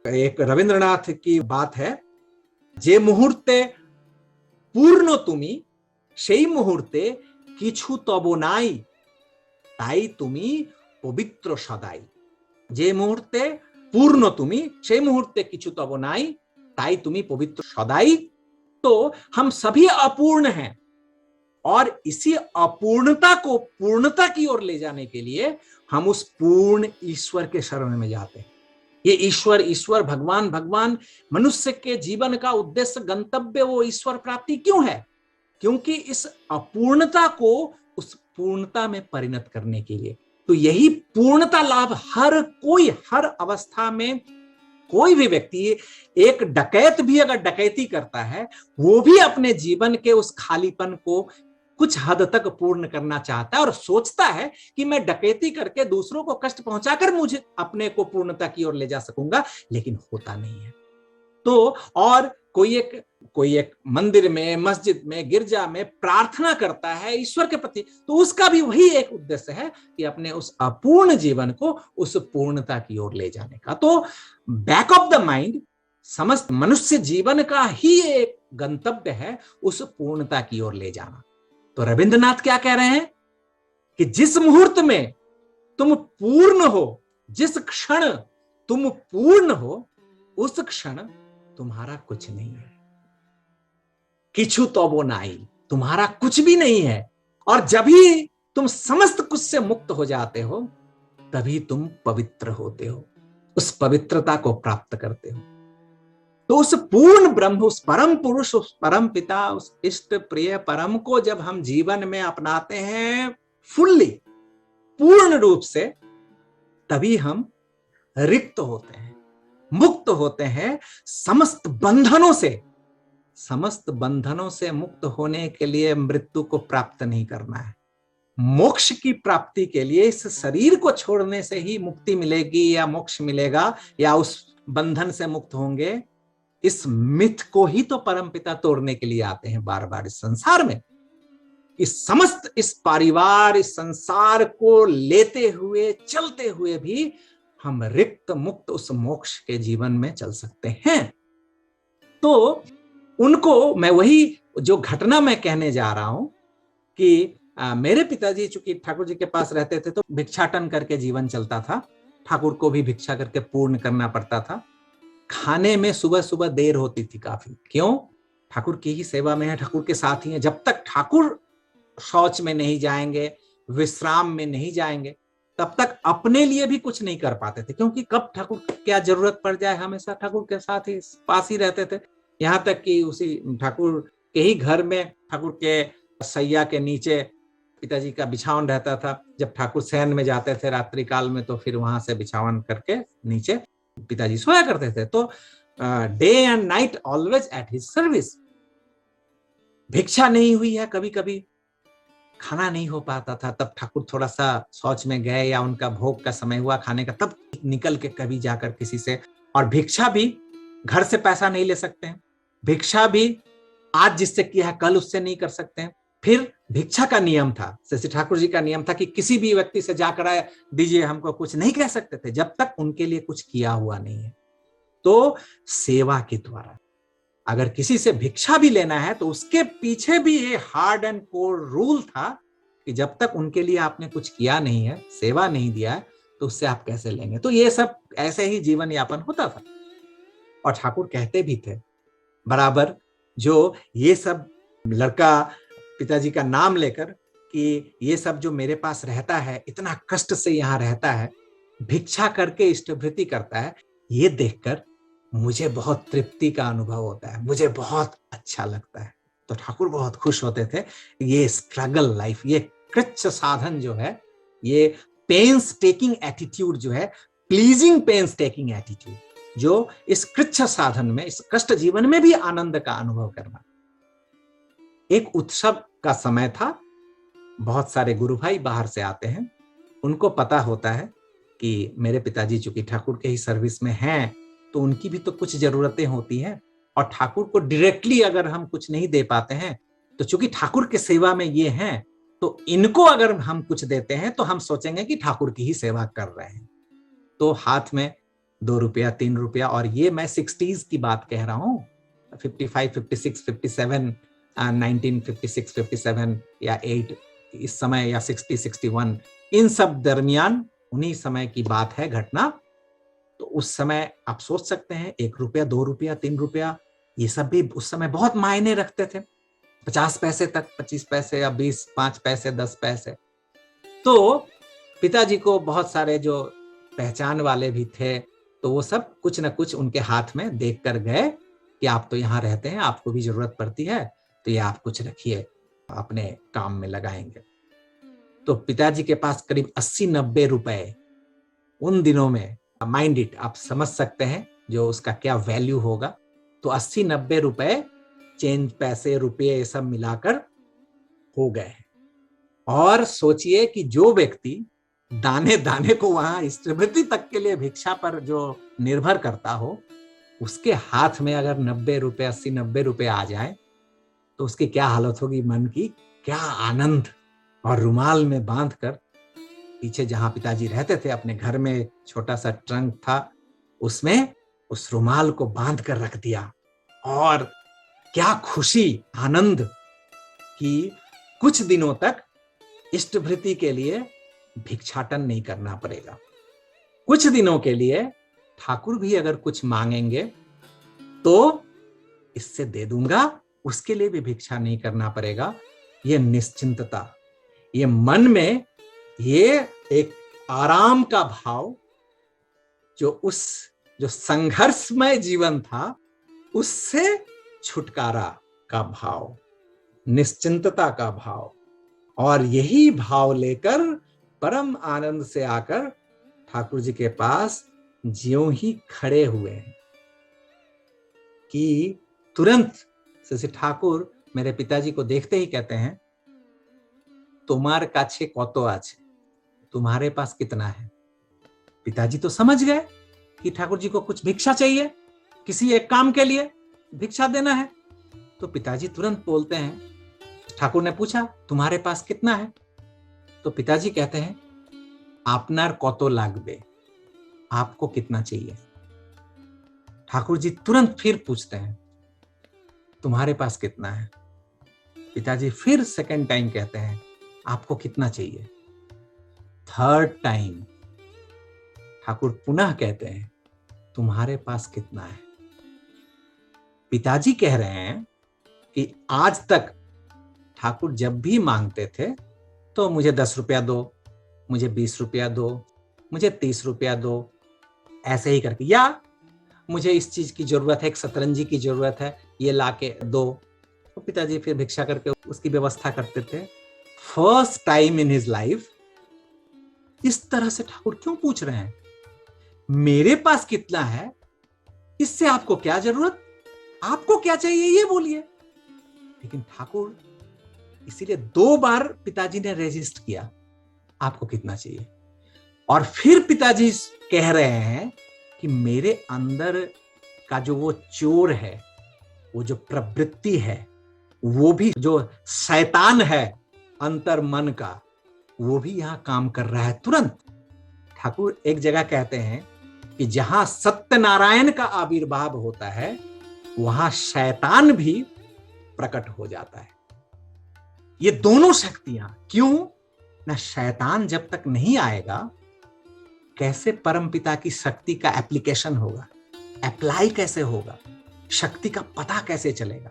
एक रविंद्रनाथ की बात है, जे मुहूर्ते पूर्ण तुमी সেই মুহূর্তে কিছু তব নাই, তাই তুমি পবিত্র সদাই। যে মুহূর্তে पूर्ण তুমি সেই মুহূর্তে কিছু তব নাই, তাই তুমি पवित्र सदाई। तो हम सभी अपूर्ण हैं, और इसी अपूर्णता को पूर्णता की ओर ले जाने के लिए हम उस पूर्ण ईश्वर के शरण में जाते हैं। ये ईश्वर ईश्वर, भगवान भगवान, मनुष्य के जीवन का उद्देश्य, गंतव्य वो ईश्वर प्राप्ति क्यों है? क्योंकि इस अपूर्णता को उस पूर्णता में परिणत करने के लिए। तो यही पूर्णता लाभ हर कोई, हर अवस्था में कोई भी व्यक्ति, एक डकैत भी अगर डकैती करता है, वो भी अपने जीवन के उस खालीपन को कुछ हद तक पूर्ण करना चाहता है, और सोचता है कि मैं डकैती करके दूसरों को कष्ट पहुंचाकर मुझे अपने को पूर्णता की ओर ले जा सकूंगा, लेकिन होता नहीं है। तो और कोई एक मंदिर में, मस्जिद में, गिरजा में प्रार्थना करता है ईश्वर के प्रति, तो उसका भी वही एक उद्देश्य है कि अपने उस अपूर्ण जीवन को उस पूर्णता की ओर ले जाने का। तो बैक ऑफ द माइंड समस्त मनुष्य जीवन का ही एक गंतव्य है, उस पूर्णता की ओर ले जाना। तो रविंद्रनाथ क्या कह रहे हैं कि जिस मुहूर्त में तुम पूर्ण हो, जिस क्षण तुम पूर्ण हो, उस क्षण तुम्हारा कुछ नहीं है। किछु तो वो नाई, तुम्हारा कुछ भी नहीं है। और जब भी तुम समस्त कुछ से मुक्त हो जाते हो, तभी तुम पवित्र होते हो, उस पवित्रता को प्राप्त करते हो। तो उस पूर्ण ब्रह्म, उस परम पुरुष, उस परम पिता, उस इष्ट प्रिय परम को जब हम जीवन में अपनाते हैं फुल्ली, पूर्ण रूप से, तभी हम रिक्त होते हैं, मुक्त होते हैं समस्त बंधनों से। समस्त बंधनों से मुक्त होने के लिए मृत्यु को प्राप्त नहीं करना है। मोक्ष की प्राप्ति के लिए इस शरीर को छोड़ने से ही मुक्ति मिलेगी, या मोक्ष मिलेगा, या उस बंधन से मुक्त होंगे। इस मिथ को ही तो परमपिता तोड़ने के लिए आते हैं बार बार इस संसार में। इस समस्त, इस परिवार, इस संसार को लेते हुए, चलते हुए भी हम रिक्त मुक्त उस मोक्ष के जीवन में चल सकते हैं। तो उनको मैं वही जो घटना मैं कहने जा रहा हूं कि मेरे पिताजी चूंकि ठाकुर जी के पास रहते थे, तो भिक्षाटन करके जीवन चलता था। ठाकुर को भी भिक्षा करके पूर्ण करना पड़ता था। खाने में सुबह सुबह देर होती थी काफी। क्यों? ठाकुर की ही सेवा में है, ठाकुर के साथ ही है। जब तक ठाकुर शौच में नहीं जाएंगे, विश्राम में नहीं जाएंगे, तब तक अपने लिए भी कुछ नहीं कर पाते थे, क्योंकि कब ठाकुर क्या जरूरत पड़ जाए, हमेशा ठाकुर के साथ ही पास ही रहते थे। यहाँ तक कि उसी ठाकुर के ही घर में, ठाकुर के सैया के नीचे पिताजी का बिछावन रहता था। जब ठाकुर शयन में जाते थे रात्रि काल में, तो फिर वहां से बिछावन करके नीचे पिताजी सोया करते थे। तो day and night always at his service. भिक्षा नहीं हुई है कभी कभी, खाना नहीं हो पाता था, तब ठाकुर थोड़ा सा शौच में गए या उनका भोग का समय हुआ खाने का, तब निकल के कभी जाकर किसी से, और भिक्षा भी घर से पैसा नहीं ले सकते हैं, भिक्षा भी आज जिससे किया है कल उससे नहीं कर सकते हैं। फिर भिक्षा का नियम था, जैसे ठाकुर जी का नियम था कि किसी भी व्यक्ति से जाकर आए दीजिए हमको कुछ, नहीं कह सकते थे जब तक उनके लिए कुछ किया हुआ नहीं है। तो सेवा के द्वारा अगर किसी से भिक्षा भी लेना है तो उसके पीछे भी ये हार्ड एंड कोर रूल था कि जब तक उनके लिए आपने कुछ किया नहीं है, सेवा नहीं दिया है, तो उससे आप कैसे लेंगे। तो ये सब ऐसे ही जीवन यापन होता था। और ठाकुर कहते भी थे बराबर, जो ये सब लड़का पिताजी का नाम लेकर कि ये सब जो मेरे पास रहता है, इतना कष्ट से यहाँ रहता है, भिक्षा करके इष्टभृति करता है, ये देखकर मुझे बहुत तृप्ति का अनुभव होता है, मुझे बहुत अच्छा लगता है। तो ठाकुर बहुत खुश होते थे। ये स्ट्रगल लाइफ, ये कृच्छ साधन जो है, ये पेन्स टेकिंग एटीट्यूड जो है, प्लीजिंग पेन्स टेकिंग एटीट्यूड, जो इस कृच्छ साधन में, इस कष्ट जीवन में भी आनंद का अनुभव करना। एक उत्सव का समय था, बहुत सारे गुरु भाई बाहर से आते हैं, उनको पता होता है कि मेरे पिताजी चूंकि ठाकुर के ही सर्विस में हैं, तो उनकी भी तो कुछ जरूरतें होती हैं, और ठाकुर को डायरेक्टली अगर हम कुछ नहीं दे पाते हैं, तो चूंकि ठाकुर के सेवा में ये हैं, तो इनको अगर हम कुछ देते हैं तो हम सोचेंगे कि ठाकुर की ही सेवा कर रहे हैं। तो हाथ में 2 रुपया 3 रुपया, और ये मैं 60s की बात कह रहा हूँ, 55, 56, 57, 1956, 57 या 8 इस समय, या 60, 61, इन सब दरमियान उन्हीं समय की बात है घटना। तो उस समय आप सोच सकते हैं 1 रुपया 2 रुपया 3 रुपया, ये सब भी उस समय बहुत मायने रखते थे। 50 पैसे तक, 25 पैसे या 20, 5 पैसे, 10 पैसे। तो पिताजी को बहुत सारे जो पहचान वाले भी थे, तो वो सब कुछ न कुछ उनके हाथ में देख कर गए कि आप तो यहाँ रहते हैं, आपको भी जरूरत पड़ती है, तो ये आप कुछ रखिए, अपने काम में लगाएंगे। तो पिताजी के पास करीब 80-90 रुपए उन दिनों में, माइंड इट, आप समझ सकते हैं जो उसका क्या वैल्यू होगा। तो 80-90 रुपए चेंज, पैसे, रुपये, ये सब मिलाकर हो गए। और सोचिए कि जो व्यक्ति दाने दाने को वहां इष्टभृति तक के लिए भिक्षा पर जो निर्भर करता हो, उसके हाथ में अगर 90 रुपए, 80-90 रुपए आ जाए, तो उसकी क्या हालत होगी मन की, क्या आनंद। और रुमाल में बांधकर, पीछे जहां पिताजी रहते थे अपने घर में छोटा सा ट्रंक था, उसमें उस रुमाल को बांध कर रख दिया। और क्या खुशी, आनंद कि कुछ दिनों तक इष्टभृति के लिए भिक्षाटन नहीं करना पड़ेगा। कुछ दिनों के लिए ठाकुर भी अगर कुछ मांगेंगे तो इससे दे दूंगा, उसके लिए भी भिक्षा नहीं करना पड़ेगा। ये निश्चिंतता, ये मन में ये एक आराम का भाव, जो संघर्षमय जीवन था उससे छुटकारा का भाव, निश्चिंतता का भाव, और यही भाव लेकर परम आनंद से आकर ठाकुर जी के पास ज्यों ही खड़े हुए हैं कि तुरंत से ठाकुर मेरे पिताजी को देखते ही कहते हैं, तुम्हारे काछे कतो आछे, तुम्हारे पास कितना है। पिताजी तो समझ गए कि ठाकुर जी को कुछ भिक्षा चाहिए, किसी एक काम के लिए भिक्षा देना है। तो पिताजी तुरंत बोलते हैं, ठाकुर ने पूछा तुम्हारे पास कितना है, तो पिताजी कहते हैं आपनार कतो लागबे, आपको कितना चाहिए। ठाकुर जी तुरंत फिर पूछते हैं तुम्हारे पास कितना है। पिताजी फिर सेकंड टाइम कहते हैं आपको कितना चाहिए। थर्ड टाइम ठाकुर पुनः कहते हैं तुम्हारे पास कितना है। पिताजी कह रहे हैं कि आज तक ठाकुर जब भी मांगते थे तो मुझे 10 रुपया दो, मुझे 20 रुपया दो, मुझे 30 रुपया दो, ऐसे ही करके, या मुझे इस चीज की जरूरत है, एक सतरंजी की जरूरत है, ये लाके दो। तो पिताजी फिर भिक्षा करके उसकी व्यवस्था करते थे। First time in his life इस तरह से ठाकुर क्यों पूछ रहे हैं, मेरे पास कितना है, इससे आपको क्या जरूरत, आपको क्या चाहिए ये बोलिए। लेकिन ठाकुर इसीलिए 2 बार पिताजी ने रेजिस्ट किया, आपको कितना चाहिए। और फिर पिताजी कह रहे हैं कि मेरे अंदर का जो वो चोर है, वो जो प्रवृत्ति है, वो भी जो शैतान है अंतर मन का, वो भी यहां काम कर रहा है तुरंत। ठाकुर एक जगह कहते हैं कि जहां सत्यनारायण का आविर्भाव होता है वहां शैतान भी प्रकट हो जाता है। ये दोनों शक्तियां, क्यों ना, शैतान जब तक नहीं आएगा कैसे परमपिता की शक्ति का एप्लीकेशन होगा, अप्लाई कैसे होगा, शक्ति का पता कैसे चलेगा।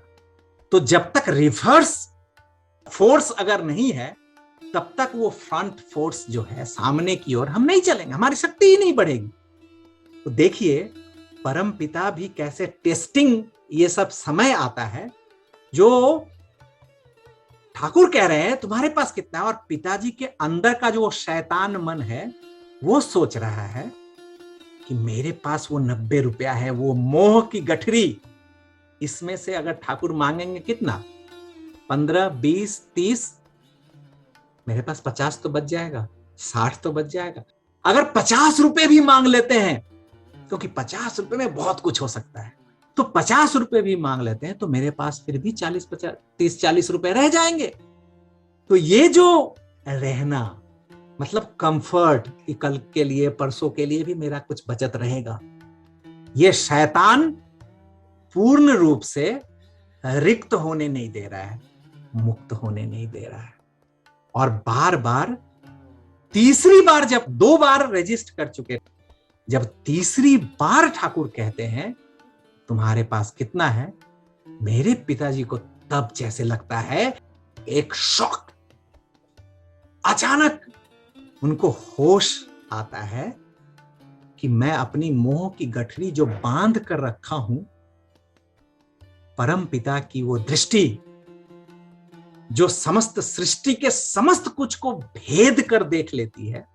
तो जब तक रिवर्स फोर्स अगर नहीं है तब तक वो फ्रंट फोर्स जो है सामने की ओर हम नहीं चलेंगे, हमारी शक्ति ही नहीं बढ़ेगी। तो देखिए परम पिता भी कैसे टेस्टिंग, ये सब समय आता है जो ठाकुर कह रहे हैं तुम्हारे पास कितना है, और पिताजी के अंदर का जो शैतान मन है वो सोच रहा है कि मेरे पास वो 90 रुपया है, वो मोह की गठरी, इसमें से अगर ठाकुर मांगेंगे कितना, 15, 20, 30, मेरे पास 50 तो बच जाएगा, 60 तो बच जाएगा। अगर 50 रुपए भी मांग लेते हैं, क्योंकि 50 रुपए में बहुत कुछ हो सकता है, तो 50 रुपए भी मांग लेते हैं तो मेरे पास फिर भी 30-40 रुपए रह जाएंगे। तो ये जो रहना मतलब कंफर्ट कि कल के लिए, परसों के लिए भी मेरा कुछ बचत रहेगा, ये शैतान पूर्ण रूप से रिक्त होने नहीं दे रहा है, मुक्त होने नहीं दे रहा है। और बार बार, तीसरी बार, जब 2 बार रजिस्ट कर चुके, जब तीसरी बार ठाकुर कहते हैं तुम्हारे पास कितना है, मेरे पिताजी को तब जैसे लगता है एक शॉक, अचानक उनको होश आता है कि मैं अपनी मोह की गठरी जो बांध कर रखा हूं, परम पिता की वो दृष्टि जो समस्त सृष्टि के समस्त कुछ को भेद कर देख लेती है,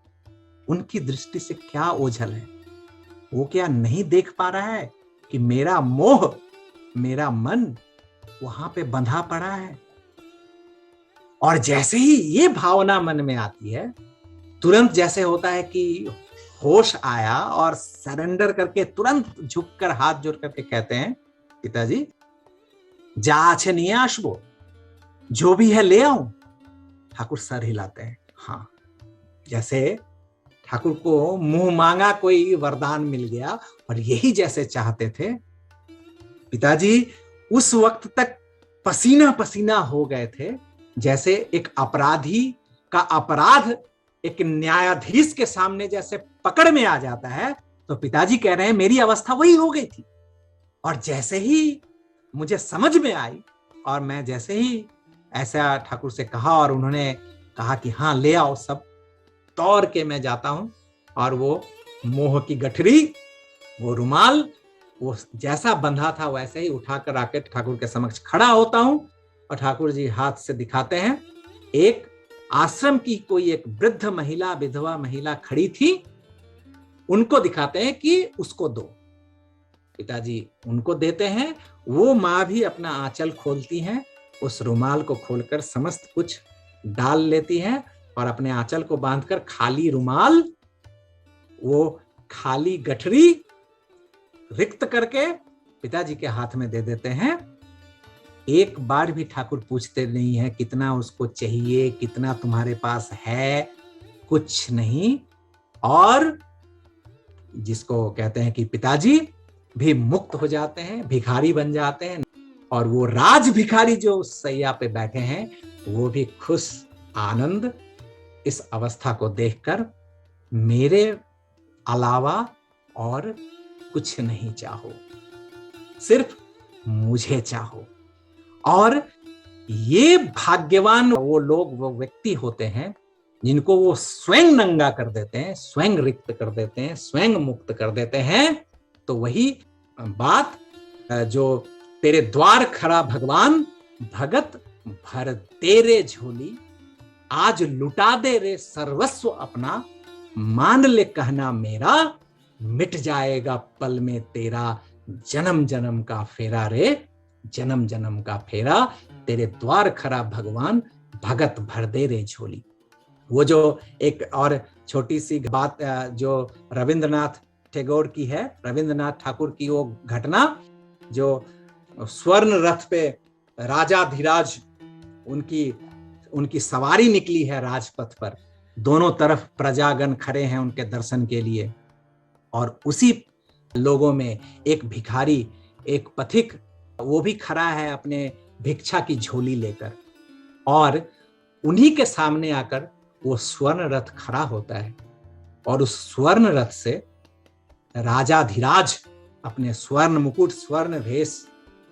उनकी दृष्टि से क्या ओझल है। वो क्या नहीं देख पा रहा है कि मेरा मोह, मेरा मन वहां पे बंधा पड़ा है। और जैसे ही ये भावना मन में आती है, तुरंत जैसे होता है कि होश आया और सरेंडर करके तुरंत झुककर हाथ जोड़ करके कहते हैं पिताजी जा अच्छे नहीं आशबो, जो भी है ले आऊं। ठाकुर सर हिलाते हैं, हाँ, जैसे ठाकुर को मुंह मांगा कोई वरदान मिल गया। और यही जैसे चाहते थे पिताजी, उस वक्त तक पसीना पसीना हो गए थे, जैसे एक अपराधी का अपराध एक न्यायाधीश के सामने जैसे पकड़ में आ जाता है, तो पिताजी कह रहे हैं मेरी अवस्था वही हो गई थी। और जैसे ही मुझे समझ में आई और मैं जैसे ही ऐसा ठाकुर से कहा और उन्होंने कहा कि हाँ ले आओ सब, दौड़ के मैं जाता हूं और वो मोह की गठरी, वो रुमाल, वो जैसा बंधा था वैसे ही उठाकर आके ठाकुर के समक्ष खड़ा होता हूं। और ठाकुर जी हाथ से दिखाते हैं, एक आश्रम की कोई एक वृद्ध महिला, विधवा महिला खड़ी थी, उनको दिखाते हैं कि उसको दो। पिताजी उनको देते हैं, वो माँ भी अपना आंचल खोलती हैं, उस रुमाल को खोलकर समस्त कुछ डाल लेती हैं और अपने आंचल को बांधकर खाली रुमाल, वो खाली गठरी रिक्त करके पिताजी के हाथ में दे देते हैं। एक बार भी ठाकुर पूछते नहीं है कितना उसको चाहिए, कितना तुम्हारे पास है, कुछ नहीं। और जिसको कहते हैं कि पिताजी भी मुक्त हो जाते हैं, भिखारी बन जाते हैं। और वो राज भिखारी जो उस सैया पे बैठे हैं, वो भी खुश आनंद इस अवस्था को देखकर, मेरे अलावा और कुछ नहीं चाहो, सिर्फ मुझे चाहो। और ये भाग्यवान वो लोग, वो व्यक्ति होते हैं जिनको वो स्वयं नंगा कर देते हैं, स्वयं रिक्त कर देते हैं, स्वयं मुक्त कर देते हैं। तो वही बात जो तेरे द्वार खड़ा भगवान, भगत भर तेरे झोली, आज लुटा दे रे सर्वस्व अपना, मान ले कहना मेरा, मिट जाएगा पल में तेरा, जन्म जन्म का फेरा रे, जन्म जन्म का फेरा। तेरे द्वार खड़ा भगवान, भगत भर दे रे झोली। वो जो एक और छोटी सी बात जो रविंद्रनाथ टैगोर की है, रविंद्रनाथ ठाकुर की वो घटना जो स्वर्ण रथ पे राजाधिराज उनकी सवारी निकली है राजपथ पर, दोनों तरफ प्रजागण खड़े हैं उनके दर्शन के लिए, और उसी लोगों में एक भिखारी, एक पथिक, वो भी खड़ा है अपने भिक्षा की झोली लेकर, और उन्हीं के सामने आकर वो स्वर्ण रथ खड़ा होता है, और उस स्वर्ण रथ से राजाधिराज अपने स्वर्ण मुकुट, स्वर्ण भेष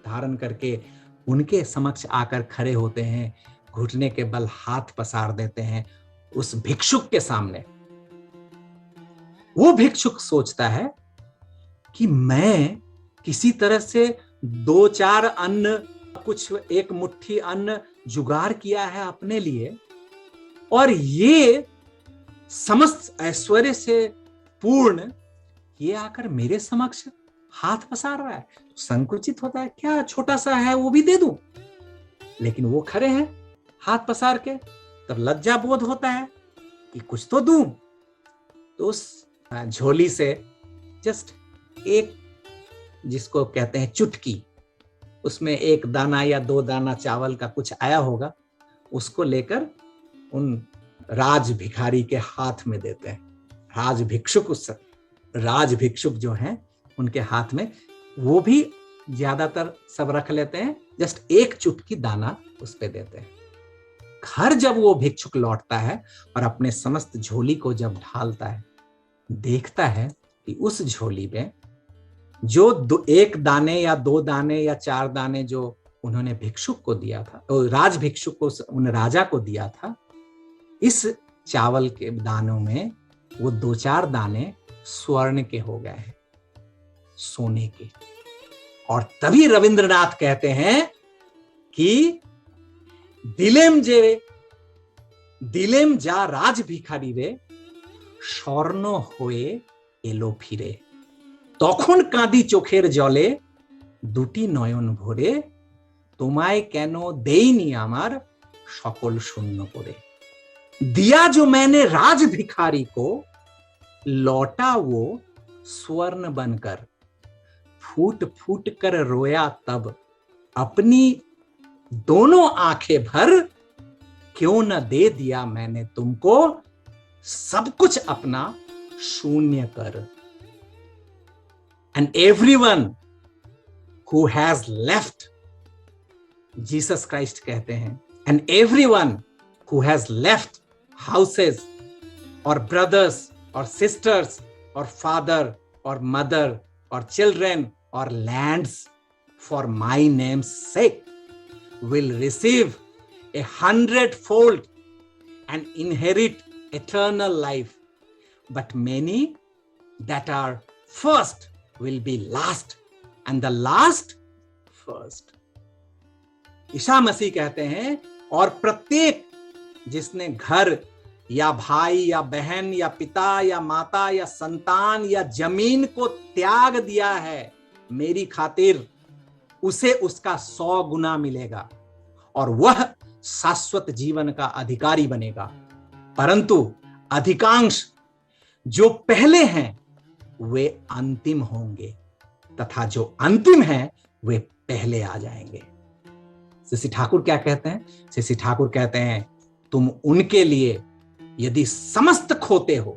धारण करके उनके समक्ष आकर खड़े होते हैं, घुटने के बल हाथ पसार देते हैं उस भिक्षुक के सामने। वो भिक्षुक सोचता है कि मैं किसी तरह से 2-4 अन्न, कुछ एक मुट्ठी अन्न जुगाड़ किया है अपने लिए, और ये समस्त ऐश्वर्य से पूर्ण ये आकर मेरे समक्ष हाथ पसार रहा है। संकुचित होता है, क्या छोटा सा है वो भी दे दूं, लेकिन वो खड़े हैं हाथ पसार के, तब लज्जा बोध होता है कि कुछ तो दूं। तो उस झोली से जस्ट एक, जिसको कहते हैं चुटकी, उसमें 1 दाना या 2 दाना चावल का कुछ आया होगा, उसको लेकर उन राज भिखारी के हाथ में देते हैं। राज भिक्षुक जो हैं उनके हाथ में, वो भी ज्यादातर सब रख लेते हैं, जस्ट एक चुटकी दाना उस पे देते हैं। घर जब वो भिक्षुक लौटता है और अपने समस्त झोली को जब ढालता है, देखता है कि उस झोली में जो 1 दाने या 2 दाने या 4 दाने जो उन्होंने भिक्षुक को दिया था, राज भिक्षुक को, उन राजा को दिया था, इस चावल के दानों में वो 2-4 दाने स्वर्ण के हो गए हैं, सोने के। और तभी रविंद्रनाथ कहते हैं कि दिलेम जा राज भिखारी रे, স্বর্ণ হয়ে এলো ফিরে, তখন কাঁদি চোখের জলে, দুটি নয়ন ভরে, তোমায় কেন দেইনি আমার সকল শূন্য করে। दिया जो मैंने राज भिखारी को, लौटा वो स्वर्ण बनकर, फूट फूट कर रोया तब, अपनी दोनों आंखें भर, क्यों न दे दिया मैंने तुमको, सब कुछ अपना शून्य कर। And everyone who has left, Jesus Christ कहते हैं, and everyone who has left houses or brothers or sisters or father or mother or children or lands for my name's sake will receive 100-fold and inherit eternal life. But many that are first will be last and the last first. Isa Masih कहते हैं, और प्रत्येक जिसने घर या भाई या बहन या पिता या माता या संतान या जमीन को त्याग दिया है मेरी खातिर, उसे उसका 100 गुना मिलेगा और वह शाश्वत जीवन का अधिकारी बनेगा। परंतु अधिकांश जो पहले हैं वे अंतिम होंगे, तथा जो अंतिम हैं वे पहले आ जाएंगे। श्री ठाकुर क्या कहते हैं? श्री ठाकुर कहते हैं, तुम उनके लिए यदि समस्त खोते हो,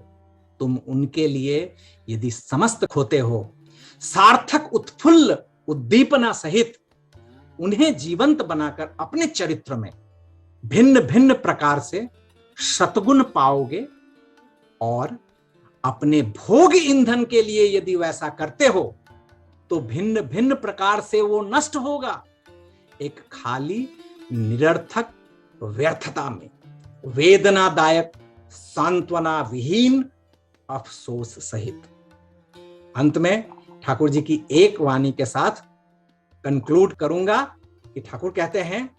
तुम उनके लिए यदि समस्त खोते हो, सार्थक उत्फुल्ल उद्दीपना सहित उन्हें जीवंत बनाकर अपने चरित्र में भिन्न भिन्न प्रकार से शतगुण पाओगे, और अपने भोग ईंधन के लिए यदि वैसा करते हो तो भिन्न भिन्न प्रकार से वो नष्ट होगा, एक खाली निरर्थक व्यर्थता में, वेदनादायक, सांत्वना विहीन, अफसोस सहित। अंत में ठाकुर जी की एक वाणी के साथ कंक्लूड करूंगा कि ठाकुर कहते हैं,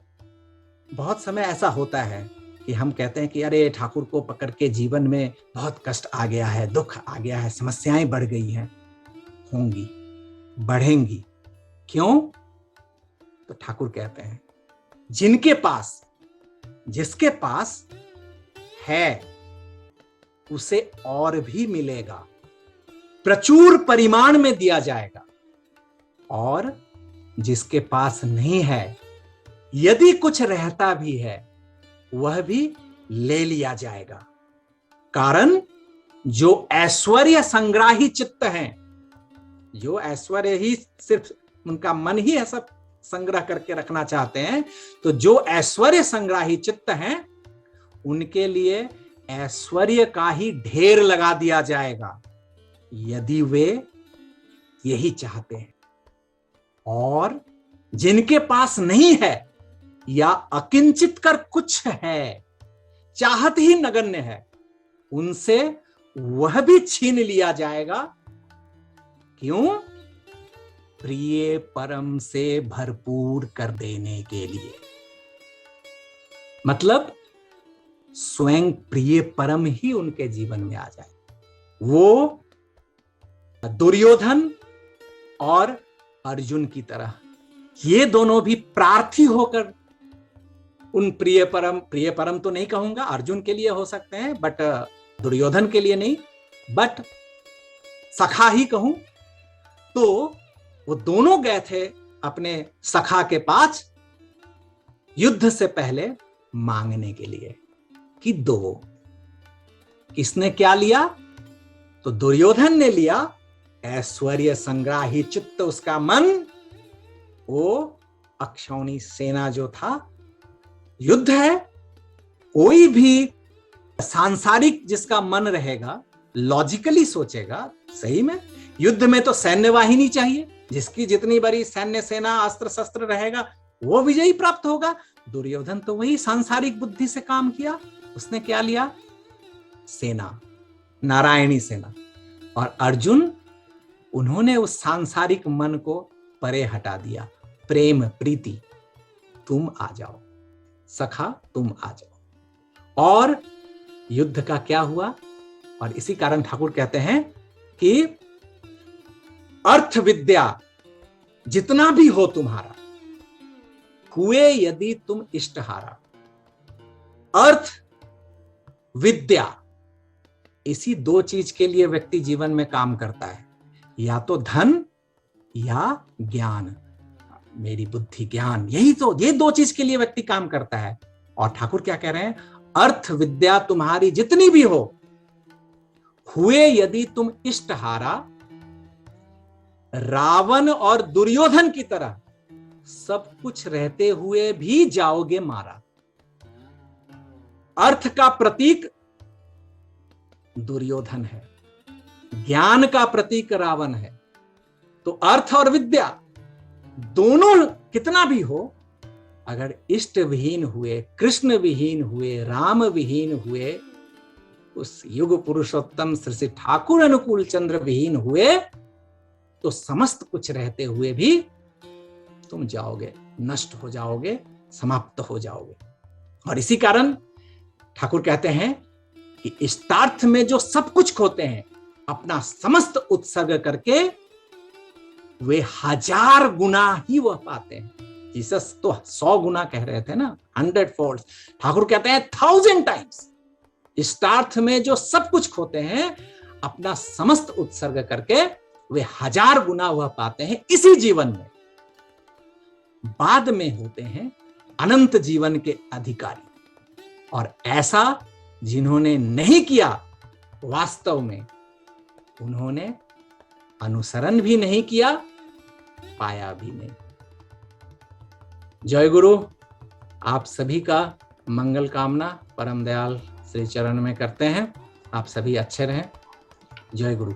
बहुत समय ऐसा होता है कि हम कहते हैं कि अरे ठाकुर को पकड़ के जीवन में बहुत कष्ट आ गया है, दुख आ गया है, समस्याएं बढ़ गई हैं। होंगी, बढ़ेंगी। क्यों? तो ठाकुर कहते हैं, जिनके पास जिसके पास है उसे और भी मिलेगा, प्रचुर परिमाण में दिया जाएगा, और जिसके पास नहीं है, यदि कुछ रहता भी है वह भी ले लिया जाएगा। कारण जो ऐश्वर्य संग्राही चित्त हैं, जो ऐश्वर्य ही सिर्फ उनका मन ही है सब संग्रह करके रखना चाहते हैं, तो जो ऐश्वर्य संग्राही चित्त हैं उनके लिए ऐश्वर्य का ही ढेर लगा दिया जाएगा, यदि वे यही चाहते हैं। और जिनके पास नहीं है या अकिंचित कर कुछ है, चाहत ही नगण्य है, उनसे वह भी छीन लिया जाएगा। क्यों? प्रिय परम से भरपूर कर देने के लिए। मतलब स्वयं प्रिय परम ही उनके जीवन में आ जाए। वो दुर्योधन और अर्जुन की तरह ये दोनों भी प्रार्थी होकर उन प्रिय परम तो नहीं कहूंगा, अर्जुन के लिए हो सकते हैं, बट दुर्योधन के लिए नहीं, बट सखा ही कहूं, तो वो दोनों गए थे अपने सखा के पास युद्ध से पहले मांगने के लिए कि दो। किसने क्या लिया? तो दुर्योधन ने लिया ऐश्वर्य संग्राही चित्त, उसका मन, वो अक्षौणी सेना जो था, युद्ध है, कोई भी सांसारिक जिसका मन रहेगा, लॉजिकली सोचेगा, सही में युद्ध में तो सैन्य वाहिनी चाहिए, जिसकी जितनी बड़ी सैन्य सेना अस्त्र शस्त्र रहेगा वो विजयी प्राप्त होगा। दुर्योधन तो वही सांसारिक बुद्धि से काम किया, उसने क्या लिया? सेना, नारायणी सेना। और अर्जुन, उन्होंने उस सांसारिक मन को परे हटा दिया, प्रेम प्रीति, तुम आ जाओ सखा, तुम आ जाओ। और युद्ध का क्या हुआ? और इसी कारण ठाकुर कहते हैं कि अर्थ विद्या जितना भी हो तुम्हारा, हुए यदि तुम इष्टहारा। अर्थ विद्या, इसी दो चीज के लिए व्यक्ति जीवन में काम करता है, या तो धन या ज्ञान, मेरी बुद्धि ज्ञान, यही तो, ये दो चीज के लिए व्यक्ति काम करता है। और ठाकुर क्या कह रहे हैं? अर्थ विद्या तुम्हारी जितनी भी हो, हुए यदि तुम इष्टहारा, रावण और दुर्योधन की तरह सब कुछ रहते हुए भी जाओगे मारा। अर्थ का प्रतीक दुर्योधन है, ज्ञान का प्रतीक रावण है। तो अर्थ और विद्या दोनों कितना भी हो, अगर इष्ट विहीन हुए, कृष्ण विहीन हुए, राम विहीन हुए, उस युग पुरुषोत्तम श्री श्री ठाकुर अनुकूल चंद्र विहीन हुए, तो समस्त कुछ रहते हुए भी तुम जाओगे, नष्ट हो जाओगे, समाप्त हो जाओगे। और इसी कारण ठाकुर कहते हैं कि इष्टार्थ में जो सब कुछ खोते हैं, अपना समस्त उत्सर्ग करके वे 1000 गुना ही वह पाते हैं। जीसस तो 100 गुना कह रहे थे ना, 100 फोल्ड। ठाकुर कहते हैं 1000 टाइम्स। इष्टार्थ में जो सब कुछ खोते हैं, अपना समस्त उत्सर्ग करके वे 1000 गुना वह पाते हैं इसी जीवन में। बाद में होते हैं अनंत जीवन के अधिकारी। और ऐसा जिन्होंने नहीं किया, वास्तव में उन्होंने अनुसरण भी नहीं किया, पाया भी नहीं। जय गुरु। आप सभी का मंगल कामना परम दयाल श्री चरण में करते हैं। आप सभी अच्छे रहें। जय गुरु।